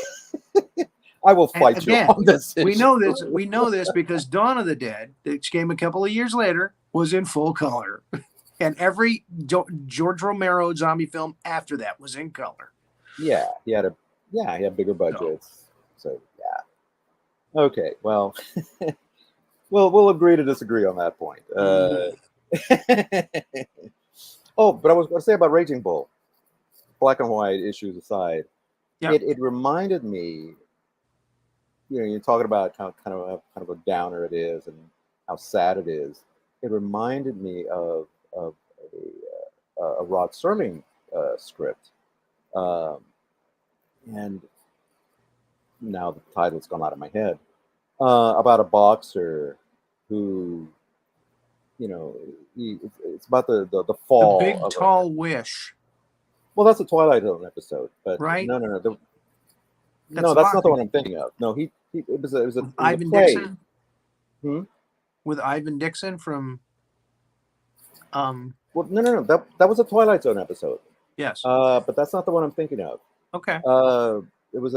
I will fight Again, you on this. We issue. know this. We know this because Dawn of the Dead, which came a couple of years later, was in full color, and every George Romero zombie film after that was in color. Yeah, he had bigger budgets. So yeah. Okay, well, we'll agree to disagree on that point. Oh, but I was going to say about Raging Bull, black and white issues aside, it reminded me. You know, you're talking about kind of a downer it is, and how sad it is. It reminded me of a Rod Serling script, and now the title's gone out of my head, about a boxer who, you know, it's about the fall. The Big Tall Wish. Well, that's a Twilight Zone episode, but right? No, that's not the one I'm thinking of. No, it was a Ivan play. Dixon. With Ivan Dixon from. Well, no. That was a Twilight Zone episode. Yes. But that's not the one I'm thinking of. Okay. It was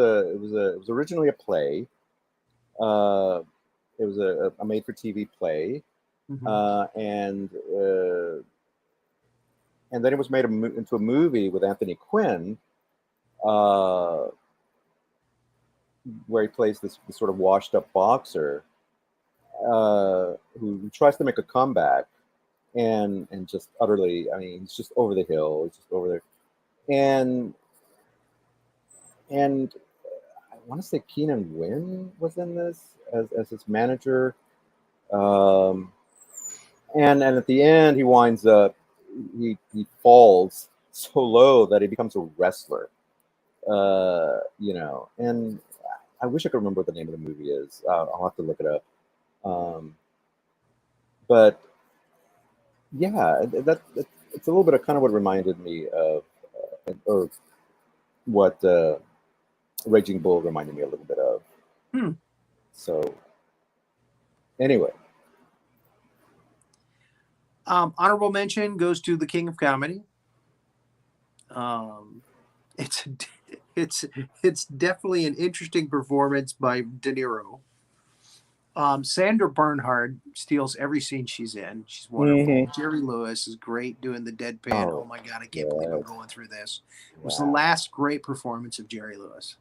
originally a play. It was a made-for-TV play, and then it was made into a movie with Anthony Quinn, where he plays this sort of washed-up boxer who tries to make a comeback, and just utterly, I mean, he's just over the hill. He's just over there, and I want to say Keenan Wynn was in this as his manager, and at the end he winds up he falls so low that he becomes a wrestler, you know. And I wish I could remember what the name of the movie is. I'll have to look it up. But yeah, it's a little bit of kind of what reminded me of, or what Raging Bull reminded me a little bit of. So anyway, honorable mention goes to the King of Comedy. It's definitely an interesting performance by De Niro. Sandra Bernhard steals every scene she's in. She's wonderful. Jerry Lewis is great doing the deadpan. Oh my God, I can't believe I'm going through this. It was the last great performance of Jerry Lewis.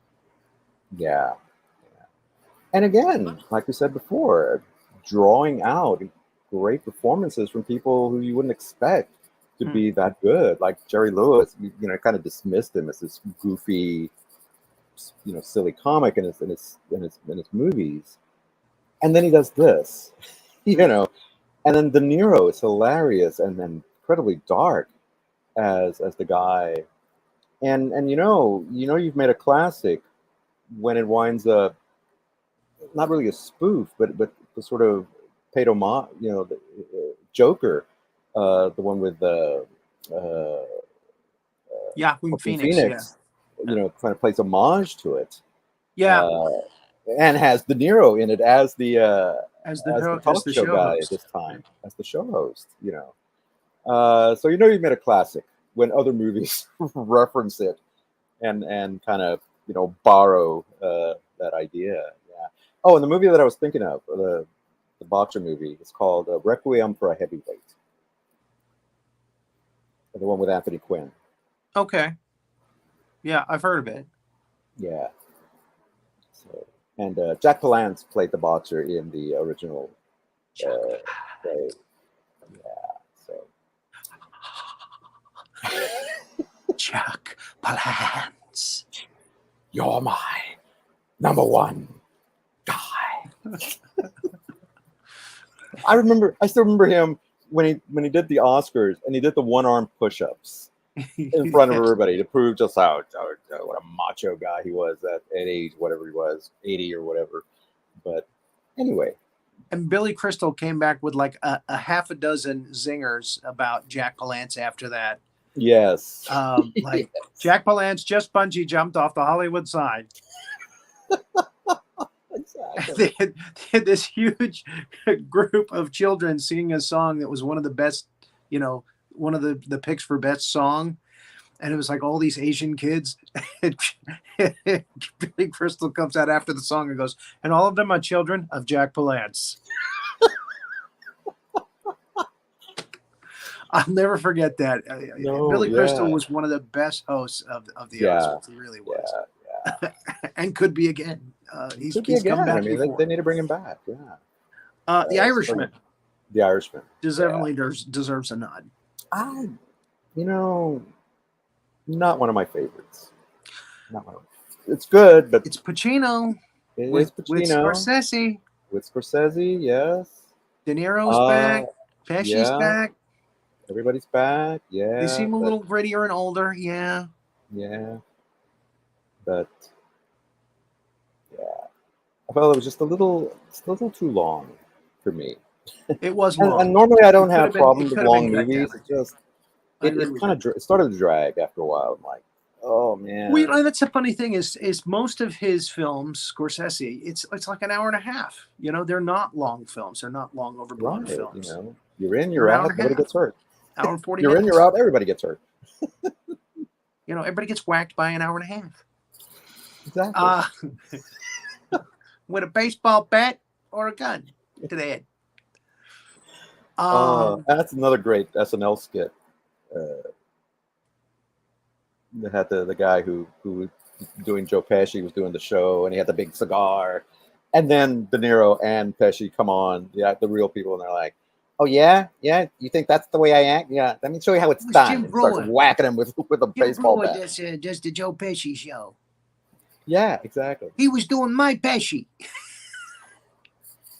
Yeah. And again, like we said before, drawing out great performances from people who you wouldn't expect to be that good. Like Jerry Lewis, you know, kind of dismissed him as this goofy, you know, silly comic in his movies. And then he does this, you know, and then De Niro is hilarious and then incredibly dark as the guy, and you know you've made a classic when it winds up not really a spoof, but the sort of paid homage, you know, the Joker, the one with Joaquin Phoenix, you know, kind of plays homage to it. Yeah. And has De Niro in it as the talk show guy host. this time, as the show host, you know. So you know you've made a classic when other movies reference it and kind of, you know, borrow that idea. Yeah. Oh, and the movie that I was thinking of, the boxer movie, is called Requiem for a Heavyweight. the one with Anthony Quinn. Okay. Yeah, I've heard of it. Yeah. So, and Jack Palance played the boxer in the original play. Yeah. So. Jack Palance. You're my number one guy. I still remember him when he did the Oscars and he did the one-arm push-ups in front of everybody to prove just how what a macho guy he was at age, whatever he was, 80 or whatever. But anyway. And Billy Crystal came back with like a half a dozen zingers about Jack Palance after that. Yes. Like Jack Palance just bungee jumped off the Hollywood sign. Exactly. They had this huge group of children singing a song that was one of the best, one of the picks for best song. And it was like all these Asian kids. Billy Crystal comes out after the song and goes, and all of them are children of Jack Palance. I'll never forget that. Billy Crystal was one of the best hosts of the Oscars. He really was. Yeah. And could be again. He's come back. I mean, they need to bring him back. Yeah. The Irishman. The Irishman Deservedly deserves a nod. Not one of my favorites. It's good, but it's Pacino. With Scorsese. With Scorsese, yes. De Niro's back. Pesci's back. Everybody's back. Yeah. They seem a little grittier and older. Yeah. Yeah. But I felt it was just a little too long for me. It was long. And normally I don't have problems with long movies. It just it started to drag after a while. I'm like, oh man. That's the funny thing is most of his films, Scorsese, it's like an hour and a half. They're not long films. They're not long overblown films. You're in, you're out, nobody gets hurt. Hour and 40 you're minutes. in, you're out, everybody gets hurt. Everybody gets whacked by an hour and a half. Exactly. With a baseball bat or a gun to the head. That's another great SNL skit. They had the guy who was doing Joe Pesci was doing the show, and he had the big cigar, and then De Niro and Pesci come on, the real people, and they're like, "Oh yeah, you think that's the way I act? Yeah, let me show you how it's done." And starts whacking him with a baseball bat. Just the Joe Pesci show. Yeah, exactly. He was doing my Pesci.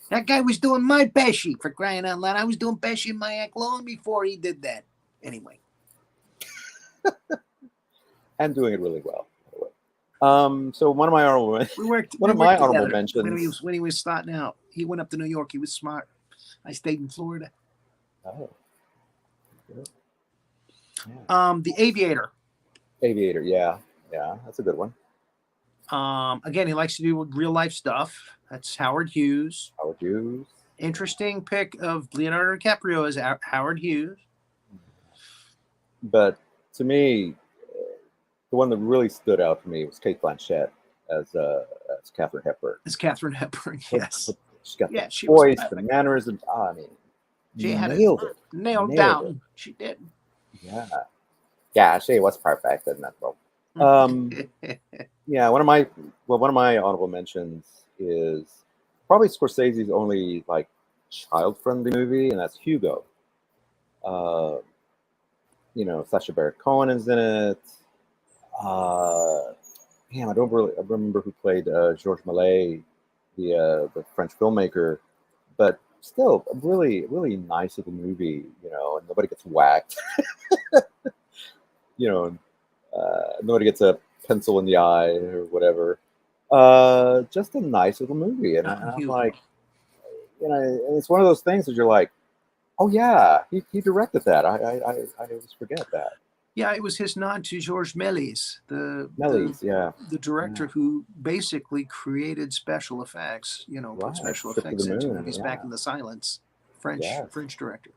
That guy was doing my Pesci, for crying out loud. I was doing Pesci in my act long before he did that. Anyway. And doing it really well, by the way. So one of my honorable mentions. When he was starting out, he went up to New York. He was smart. I stayed in Florida. Oh. Good. Yeah. The Aviator. Aviator, yeah, that's a good one. Again, he likes to do real life stuff. That's Howard Hughes. Interesting pick of Leonardo DiCaprio as Howard Hughes. But to me, the one that really stood out for me was Cate Blanchett as Katharine Hepburn. As Katharine Hepburn, yes. She's got the voice, the mannerisms. She had nailed it. Nailed down. She did. Yeah, she was perfect in that role. Yeah, one of my honorable mentions is probably Scorsese's only like child-friendly movie, and that's Hugo. Sacha Baron Cohen is in it. I remember who played Georges Méliès, the French filmmaker, but still a really, really nice little movie, and nobody gets whacked. Nobody gets a pencil in the eye or whatever. Just a nice little movie. And I'm like, and it's one of those things that you're like, oh yeah, he directed that. I always forget that. Yeah, it was his nod to Georges Méliès, the director who basically created special effects. Put special effects into movies back in the silence. French director.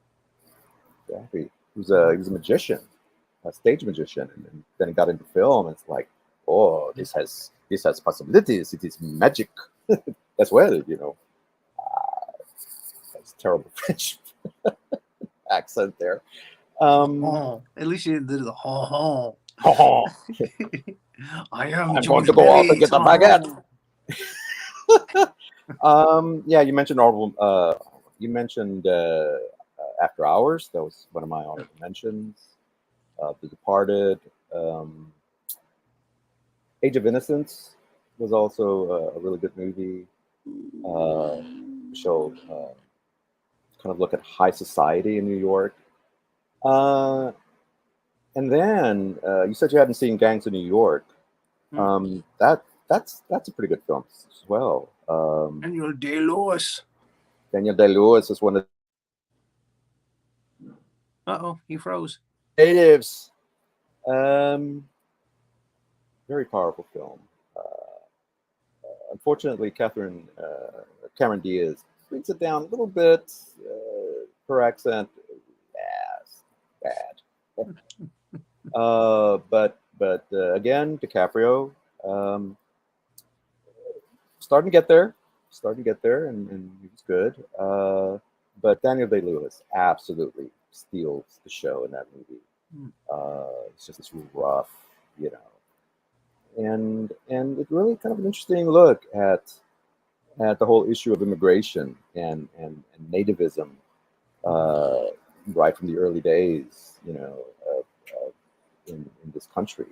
Yeah, he was a magician, a stage magician, and then he got into film. And it's like, oh, this has possibilities. It is magic as well. That's terrible French accent there. At least you didn't do the ho. I am I'm going George to go off and Bates. get the baguette. Yeah, you mentioned you mentioned After Hours. That was one of my honorable mentions. The Departed. Age of Innocence was also a really good movie. Showed kind of look at high society in New York. And then you said you hadn't seen Gangs of New York. That's a pretty good film as well. Daniel Day-Lewis. Daniel Day-Lewis is one of He froze. the natives. Very powerful film. Unfortunately, Cameron Diaz brings it down a little bit. Her accent, bad. But again, DiCaprio starting to get there, and he was good. But Daniel Day-Lewis absolutely steals the show in that movie. It's just this rough, and it's really kind of an interesting look at the whole issue of immigration and nativism right from the early days, in this country.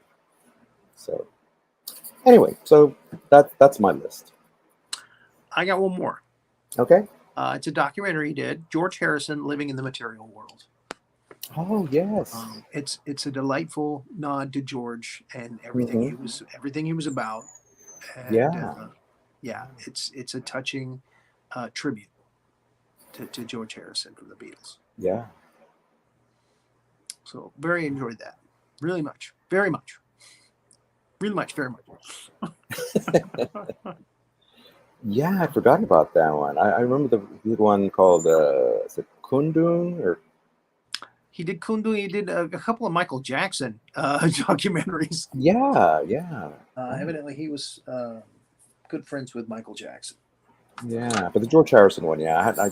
So anyway, so that's my list. I got one more. Okay. It's a documentary he did. George Harrison, Living in the Material World. Oh yes. It's a delightful nod to George and everything he was about. And, it's a touching tribute to George Harrison from the Beatles. Yeah. So very enjoyed that. Really much. Very much. Really much. Very much. Yeah, I'd forgotten about that one. I remember the one called is it Kundun or He did Kundu. He did a couple of Michael Jackson documentaries. Yeah. Evidently, he was good friends with Michael Jackson. Yeah, but the George Harrison one, yeah, I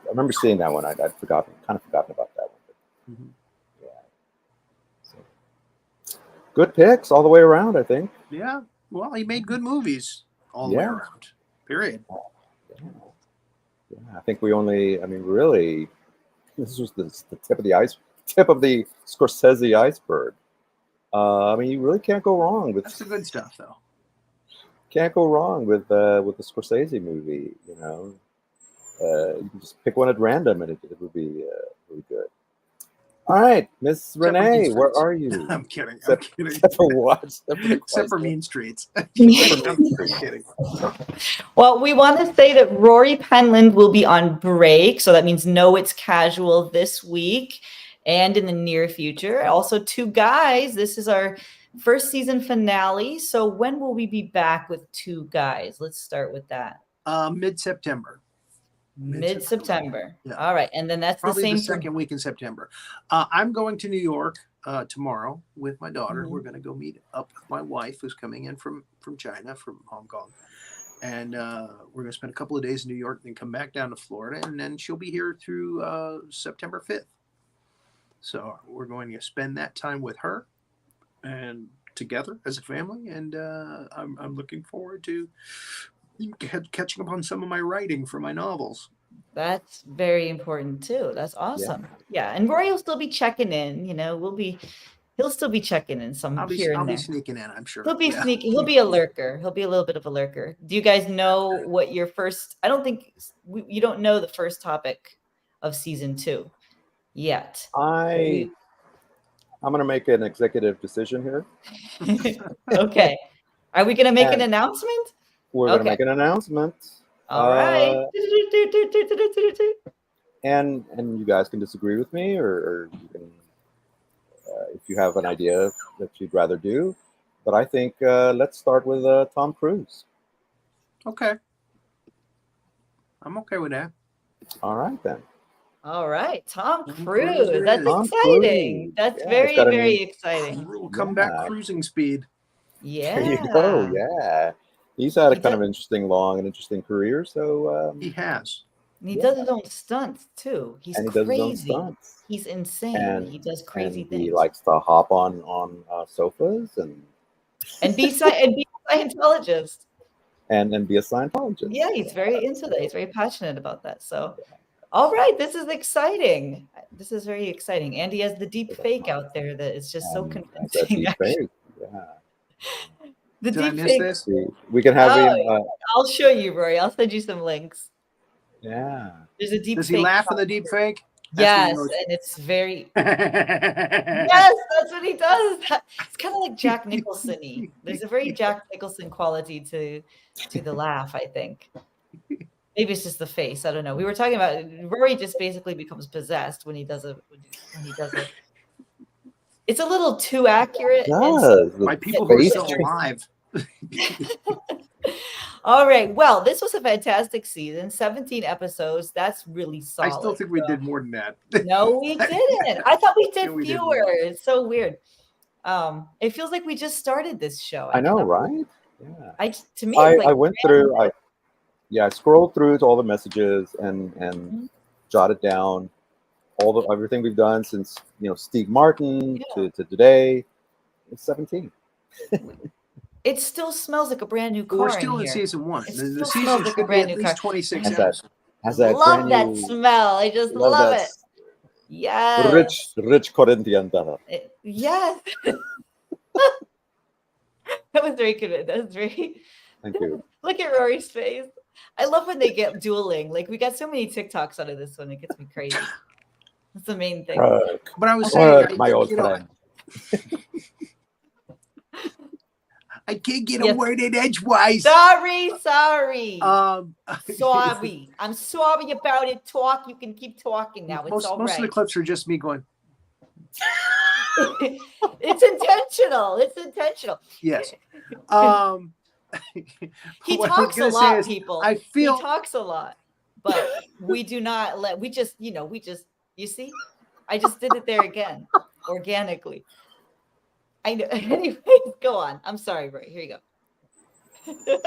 remember seeing that one. I'd kind of forgotten about that one. But, yeah. So, good picks all the way around, I think. Yeah. Well, he made good movies all the way around. Period. Yeah, I think really, this was the tip of the Scorsese iceberg. You really can't go wrong with. That's the good stuff, though. Can't go wrong with the Scorsese movie. You can just pick one at random, and it would be really good. All right, Miss Renee, where are you? I'm kidding. Except for what? Except for Mean Streets. I'm kidding. Well, we want to say that Rory Penland will be on break. So that means no, it's casual this week and in the near future. Also, Two Guys. This is our first season finale. So when will we be back with Two Guys? Let's start with that. Mid-September. Mid-September. Yeah. All right. And then that's probably the same the second week in September. I'm going to New York tomorrow with my daughter. We're going to go meet up with my wife, who's coming in from China, from Hong Kong. And we're going to spend a couple of days in New York, then come back down to Florida. And then she'll be here through September 5th. So we're going to spend that time with her and together as a family. And I'm looking forward to catching up on some of my writing for my novels. That's very important too. That's awesome. Yeah. And Rory will still be checking in, he'll still be checking in I'll be sneaking in, I'm sure. He'll be sneaking. He'll be a lurker. He'll be a little bit of a lurker. Do you guys know what your first, I don't think you don't know the first topic of season 2 yet. I'm going to make an executive decision here. Okay. Are we going to make an announcement? We're going to make an announcement. All right. And you guys can disagree with me, or you can, if you have an idea that you'd rather do. But I think let's start with Tom Cruise. Okay. I'm okay with that. All right, then. All right. Tom Cruise. That's Tom exciting. Cruise. That's very exciting. We'll come back cruising speed. Yeah. There you go. Yeah. He's had a kind of interesting, long and interesting career. So he has. And he Yeah. does his own stunts too. He's And he does his own crazy. stunts. He's insane. And He does crazy and things. he likes to hop on sofas and be a Scientologist. and be a Scientologist. Yeah, he's very into that. He's very passionate about that. So, all right, this is exciting. This is very exciting. And he has the deep fake out there that is just so And that's a convincing. deep fake. Yeah. The Did I deep miss fake. this? We can have Oh, him. I'll show you, Rory. I'll send you some links. Yeah. There's a deep Does fake. he laugh in the deep fake? Yes, That's what and it's very. he Yes, that's what he does. It's kind of like Jack Nicholson-y. There's a very Jack Nicholson quality to the laugh, I think. Maybe it's just the face. I don't know. We were talking about Rory just basically becomes possessed when he does it. It's a little too accurate. And so, By people who are face still trick. alive. all right. Well, this was a fantastic season. 17 episodes. That's really I solid. still think we did more than that. No, we didn't. I thought we did Yeah, we did fewer. more. It's so weird. It feels like we just started this show. I know, cannot right? believe- Yeah. To me, it's like I went through. I scrolled through to all the messages and Mhm. jotted down everything we've done since Steve Martin Yeah. to today. It's 17. It still smells like a brand new car. We're still in here. season 1. It The still smells season like a should be brand at new least car. 26 Has that- episodes. Has that Love brand that new, smell. I just love that it. Yes. rich Corinthian butter. Yes. That was very good. That was very. Thank you. Look at Rory's face. I love when they get dueling. Like we got so many TikToks out of this one. It gets me crazy. That's the main thing. But I was saying, My old friend. I can't get Yes. a word in edgewise. Sorry. Sorry. I'm sorry about it. Talk. You can keep talking now. It's most all of the right. clips are just me going, It's intentional. It's intentional. yes. He what I was talks a gonna say lot, is, people. I feel He talks a lot, but we do not let. We just, you see, I just did it there again, organically. I know. Anyways, go on. I'm sorry, Roy. Here you go.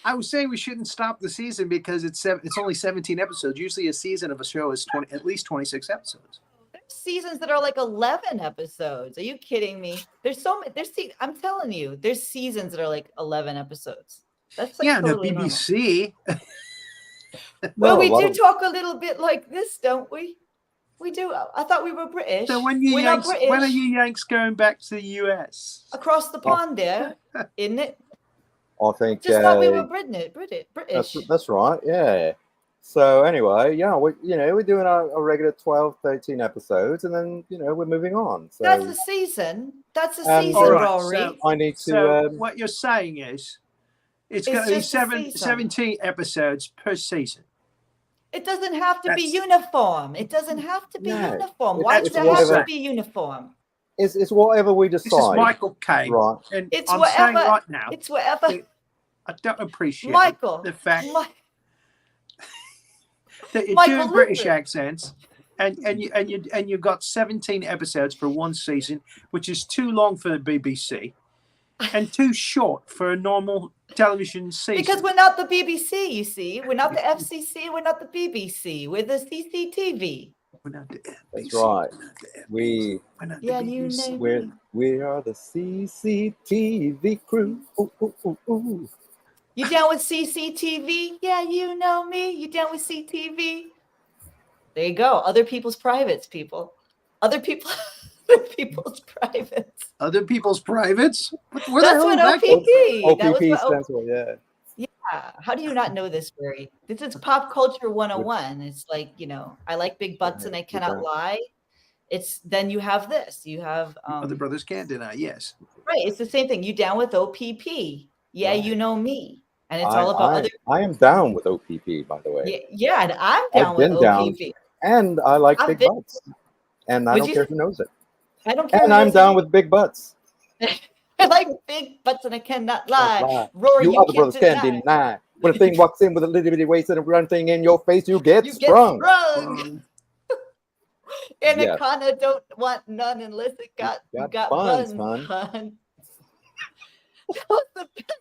I was saying we shouldn't stop the season because it's only 17 episodes. Usually a season of a show is at least 26 episodes. There's seasons that are like 11 episodes. Are you kidding me? There's so many. I'm telling you, there's seasons that are like 11 episodes. That's like totally the normal. BBC. Well, we a lot do of- talk a little bit like this, don't we? We do. I thought we were British. So when we're not British. when are you Yanks going back to the US? Across the pond there, isn't it? I think Just thought we were British. that's right. Yeah. So anyway, we're doing our regular 12, 13 episodes, and then we're moving on. So That's a season. That's a And- season, All right, Rory. so- I need to. So what you're saying is it's going to be just a season. 17 episodes per season. It doesn't have to be That's- uniform. It doesn't have to be No, uniform. it- Why it's does it have to whatever. be uniform? It's whatever we This is decide. Michael Caine. Right. And It's I'm whatever. saying right now, It's whatever. I don't appreciate Michael. the fact Mi- that you're Michael, doing British listen. accents and you've got 17 episodes for one season, which is too long for the BBC and too short for a normal television season. Because we're not the BBC, you see. We're not the FCC. We're not the BBC. We're the CCTV. We're not the That's BBC, right. we're not the Yeah, BBC. you We're know. we are the CCTV crew. Ooh, ooh, ooh, ooh. You down with CCTV? Yeah, you know me. You down with CTV? There you go. Other people's privates, people. Other people's privates. Other people's privates? Where the That's hell what did that come OPP. That was OPP what stands for, yeah. Yeah. How do you not know this, Barry? This is pop culture 101. It's like, I like big butts and I cannot lie. It's then you have this. You have Other brothers can't deny, yes. right. It's the same thing. You down with OPP? Yeah, Right. you know me. And it's all about other. I am down with OPP, by the way. Yeah, and I'm down I've with been down. OPP. And I like I've big been- butts. And I Would don't you care say- who knows it. I don't care. And I'm down with big butts. I like big butts and I cannot lie. Lie. Rory, You other brothers can't can't deny. When a thing walks in with a little bitty waist and a run thing in your face, you get You sprung. get sprung. Yes. Anaconda don't want none unless it got Got buns, buns, hun. hun. That was the best.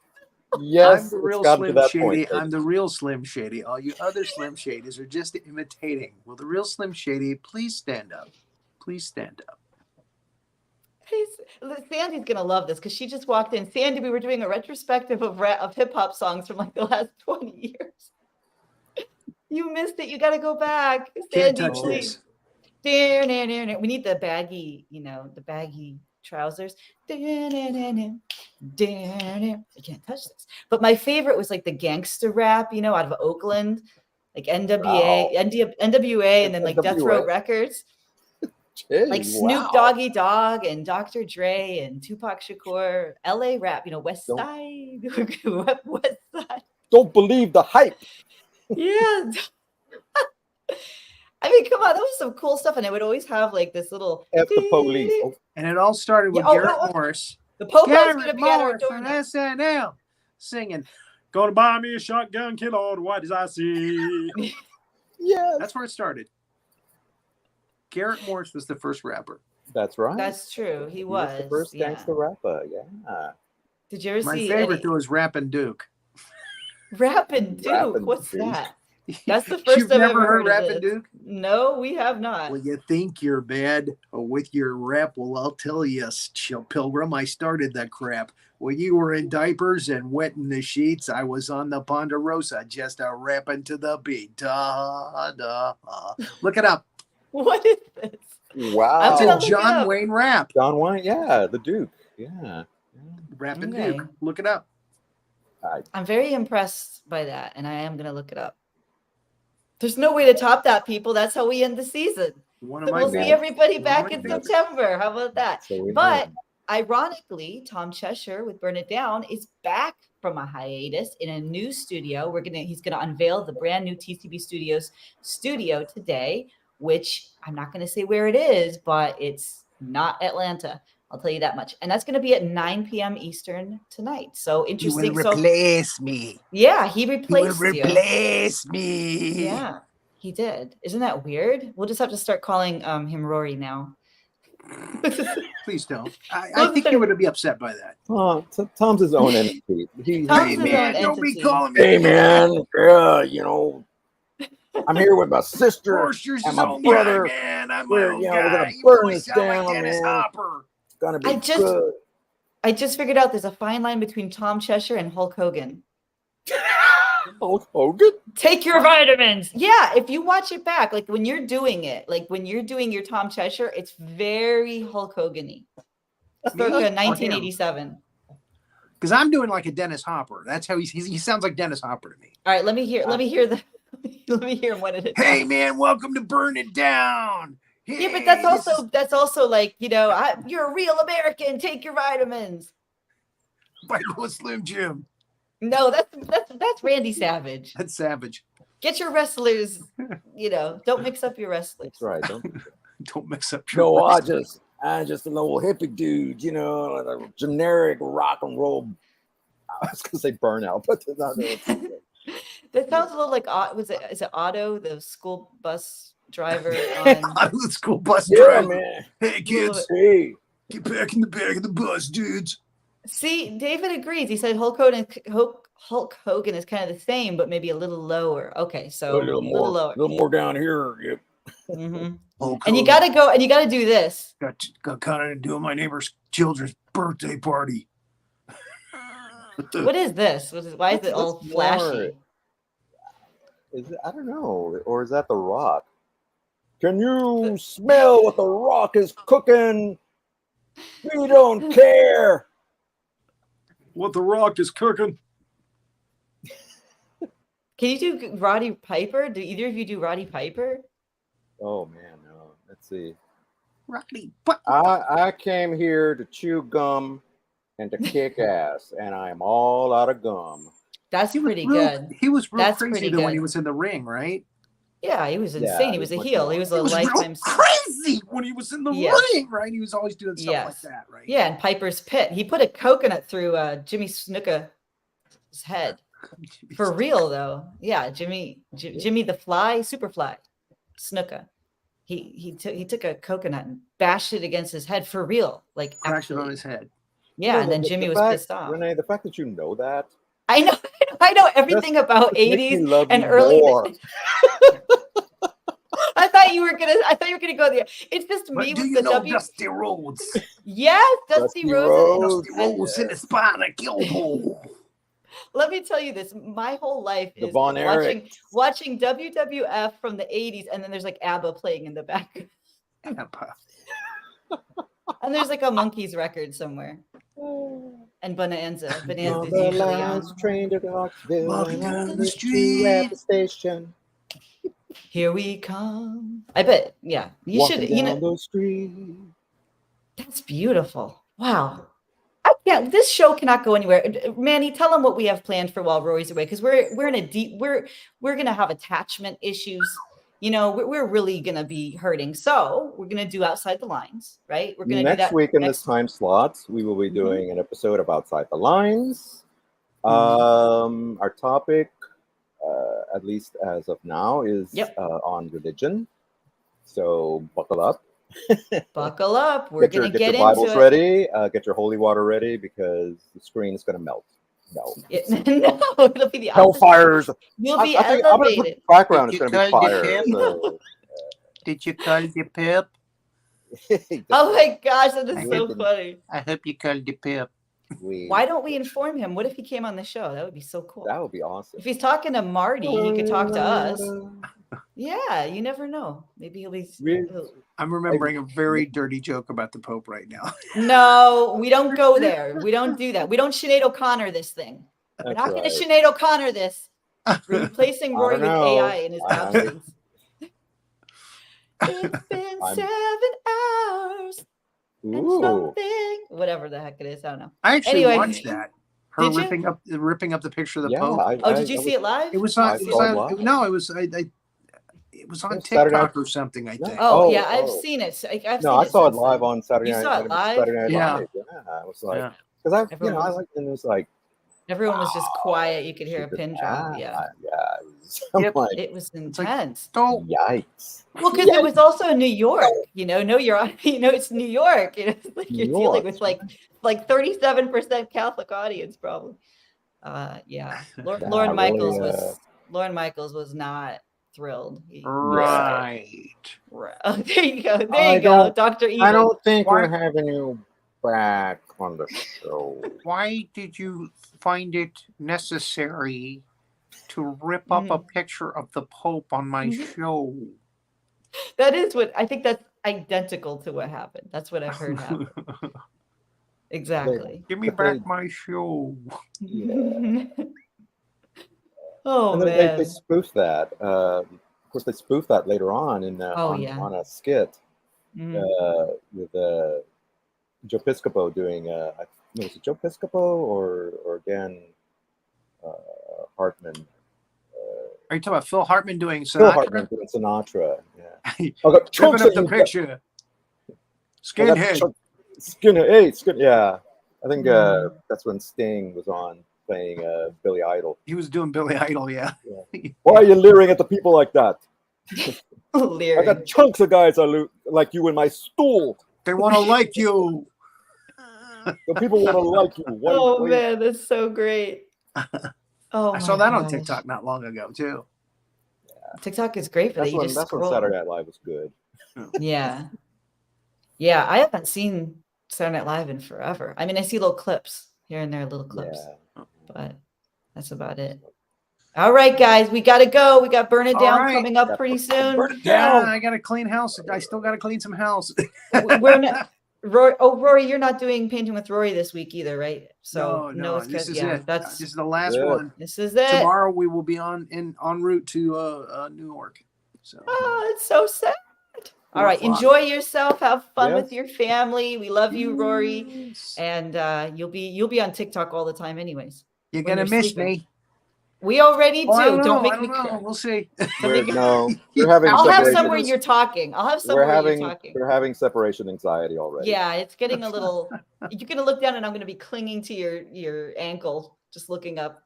Yes, I'm the it's real gotten to Slim that Shady. point. I'm the real Slim Shady. All you other Slim Shadys are just imitating. Will the real Slim Shady please stand up? Please stand up. Sandy's gonna love this because she just walked in. Sandy, we were doing a retrospective of hip hop songs from like the last 20 years. You missed it. You got to go back. Can't Sandy, touch please. this. We need the baggy, the baggy trousers. You can't touch this. But my favorite was like the gangster rap, out of Oakland, like NWA, and then like Death Row Records. Gee, Like Snoop Doggy Dogg and Dr. Dre and Tupac Shakur, LA rap, West Side. West Side. Don't believe the hype. Yeah. I mean, come on, that was some cool stuff. And it would always have like this little F the police. Oh. And it all started with Garrett Morris. The Popo's Garrett gonna be Morris from SNL singing, "Gonna buy me a shotgun, kill all the whites I see." Yeah. That's where it started. Garrett Morris was the first rapper. That's right. That's true. He was the first gangster rapper. Yeah. Did you ever My see favorite though is Rappin' Duke. Rappin' Duke? Rappin' What's Duke. that? That's the first You've I've never ever heard heard of Rappin' this. Duke? No, we have not. Well, you think you're bad with your rap? Well, I'll tell you, Pilgrim, I started that crap. When you were in diapers and wet in the sheets, I was on the Ponderosa, just a rapping to the beat. Da, da, Look it up. What is this? Wow. It's a John Wayne rap. John Wayne, yeah, the Duke. Yeah. Rappin' Duke. Look it up. I'm very impressed by that, and I am going to look it up. There's no way to top that, people. That's how we end the season. We'll see everybody back in September. How about that? But ironically, Tom Cheshire with Burn It Down is back from a hiatus in a new studio. He's gonna unveil the brand new TCB Studios studio today, which I'm not going to say where it is, but it's not Atlanta. I'll tell you that much. And that's going to be at 9 p.m. Eastern tonight. So interesting. He will replace me. Yeah, he replaced you. He will replace me. Yeah, he did. Isn't that weird? We'll just have to start calling him Rory now. Please don't. I think he would be upset by that. Oh, Tom's his own entity. Hey, man, don't be calling me. Hey, man, I'm here with my sister and my brother. Man, I'm we're gonna burn this down, man. It's gonna be good. I just figured out there's a fine line between Tom Cheshire and Hulk Hogan. Hulk Hogan? Take your vitamins. Yeah, if you watch it back, like when you're doing it, like when you're doing your Tom Cheshire, it's very Hulk Hogan-y. Circa 1987. Because I'm doing like a Dennis Hopper. That's how he sounds like Dennis Hopper to me. All right, let me hear what it is. Hey man, welcome to Burn It Down. Hey, yeah, but that's also like, you're a real American. Take your vitamins. By Slim Jim. No, that's Randy Savage. That's Savage. Get your wrestlers, don't mix up your wrestlers. That's right. Don't mix up your wrestlers. I'm just an old hippie dude, like a generic rock and roll. I was gonna say burnout, but that's not it. That sounds a little like is it Otto, the school bus driver? Otto, the school bus driver. Man. Hey kids, get back in the back of the bus, dudes. See, David agrees. He said Hulk Hogan is kind of the same, but maybe a little lower. Okay, so a little lower, a little more down here. Yep. Mm-hmm. And you got to do this. Got kind of doing my neighbor's children's birthday party. What is this? Why is it all flashy? Is it? I don't know. Or is that The Rock? Can you smell what The Rock is cooking? We don't care what The Rock is cooking. Can you do Roddy Piper? Do either of you do Roddy Piper? Oh man, no. Let's see. Roddy, I came here to chew gum and to kick ass, and I am all out of gum. That's pretty good. He was real crazy though when he was in the ring, right? Yeah, he was insane. He was a heel. He was a lifetime crazy when he was in the ring, right? He was always doing stuff like that, right? Yeah, and Piper's Pit. He put a coconut through Jimmy Snuka's head. For real though. Yeah, Jimmy the Fly, Superfly, Snuka. He took a coconut and bashed it against his head for real. Like crashed it on his head. Yeah, and then Jimmy was pissed off. Renee, the fact that you know that I know, I know everything about Just makes me 80s love and you early. more. I thought you were gonna go there. It's just But me do with you the know W. Dusty Rhodes? Yes, Dusty Dusty Roses. Rhodes. Dusty Rhodes in the spine of Guildhall. Let me tell you this. My whole life The is Von watching Erichs. watching WWF from the 80s, and then there's like ABBA playing in the background. And there's like a Monkeys record somewhere. And Bonanza. Bonanza On is the usually last on. train to Knoxville, Walking and down I the met you at the street. station. Here we come. I bet, yeah. You Walking should, you down know, those streets. that's beautiful. Wow. I can't, this show cannot go anywhere. Manny, tell them what we have planned for while Rory's away, because we're in a deep, we're gonna have attachment issues. You know, we're really gonna be hurting. So we're gonna do Outside the Lines, right? We're gonna do Next that week in this next. time slot, we will be Mhm. doing an episode of Outside the Lines. Mhm. Our topic, at least as of now, is Yep. On religion. So buckle up. Buckle up. We're gonna Get get your Bibles into it. ready. Get your holy water ready because the screen is going to melt. No. No, it'll be the opposite. Hellfires. You'll be I think I'm going to put elevated. background. It's Did you going to be call the fire. pimp? So, Did you call the pip? Oh my gosh, that is I so hope- funny. I hope you called the pip. Why don't we inform him? What if he came on the show? That would be so cool. That would be awesome. If he's talking to Marty, he could talk to us. Yeah, you never know. Maybe he'll be. I'm remembering a very dirty joke about the Pope right now. No, we don't go there. We don't do that. We don't Sinead O'Connor this thing. We're That's not going to right. Sinead O'Connor this. We're replacing I Rory don't with know. AI in his absence. It's been 7 hours and Ooh. something. Whatever the heck it is. I don't know. I actually Anyway. watched that. Her Did you? ripping up the picture of the Yeah. Pope. Oh, did you see it live? It was I on. It was saw it on. live. No, it was. It was on Yeah, Saturday TikTok Night- or something. I No. think. Oh, Oh, yeah, I've oh. seen it. I've No, seen I saw it since live then. on Saturday You Night. saw it live? Saturday Night Yeah. Live. Yeah, I was like, Yeah. because Everyone I was- like, and it was like, Everyone was just quiet. You could hear a super pin drop. bad. Yeah. Yeah. I'm Yep. like, It was like, intense. So yikes. Well, because it was also New York, no, it's New York. It's like New you're dealing York. with like 37% Catholic audience, probably. Yeah. Lauren Michaels really, Michaels was not thrilled. right. Oh, there you go. There I you go, don't- Dr. Evil. I don't think Why- we're having you back on the show. Why did you find it necessary to rip up a picture of the Pope on my show? That is what I think. That's identical to what happened. That's what I've heard happen. Exactly. Give me back my show. Oh And man. they spoofed that. Of course, they spoofed that later on on a skit with Joe Piscopo doing. Was it Joe Piscopo or again Hartman? Are you talking about Phil Hartman doing Phil Sinatra? Hartman doing Sinatra. Yeah. Ripping I got chunks up of the you. picture. I got Skinhead. Skinhead. Hey, skin. Yeah, I think that's when Sting was on playing Billy Idol. He was doing Billy Idol, yeah. Why are you leering at the people like that? I Leering. got chunks of guys like you in my stool. They want to like you. The people want to like you. Oh man, that's so great. Oh, I saw that on gosh. TikTok not long ago too. TikTok is great for that. You just That's when scroll. Saturday Night Live was good. Yeah. Yeah, I haven't seen Saturday Night Live in forever. I mean, I see little clips here and there, little clips, but that's about it. All right, guys, we got to go. We got Burn It All Down right. coming up pretty soon. Burn it down. I got to clean house. I still got to clean some house. We're not. Rory, you're not doing Painting with Rory this week either, right? So no, this is it. This is the last one. This is it. Tomorrow we will be en route to New York. So it's so sad. All right, enjoy yourself. Have fun Yes. with your family. We love you, Rory, and you'll be on TikTok all the time, anyways. You're when gonna you're miss sleeping. me. We already do. Well, I Don't make I me don't know. cry. We'll see. We're having I'll have separation. somewhere you're talking. I'll have somewhere you're talking. We're having separation anxiety already. Yeah, it's getting a little. You're gonna look down, and I'm gonna be clinging to your ankle, just looking up.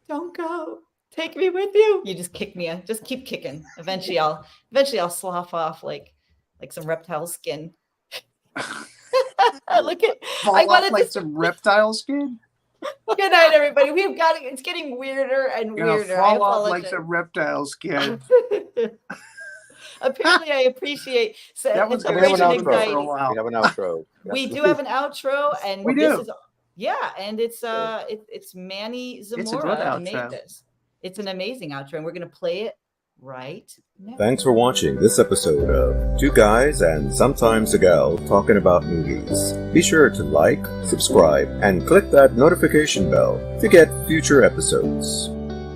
Don't go. Take me with you. You just kick me. Just keep kicking. Eventually I'll slough off like some reptile skin. Look at. Fall I off wanted like to. some reptile skin. Good night, everybody. We've got it's getting weirder and You're gonna weirder. I fall off like apologize. some reptiles, kid. Apparently, I appreciate That was And we have an inspiration gonna and go for a outro. anxiety. while. We have an outro. We do have an outro, and We this do. is and it's Manny It's a good Zamora made outro. this. It's an amazing outro, and we're gonna play it right now. Thanks for watching this episode of Two Guys and Sometimes a Gal Talking About Movies. Be sure to like, subscribe, and click that notification bell to get future episodes.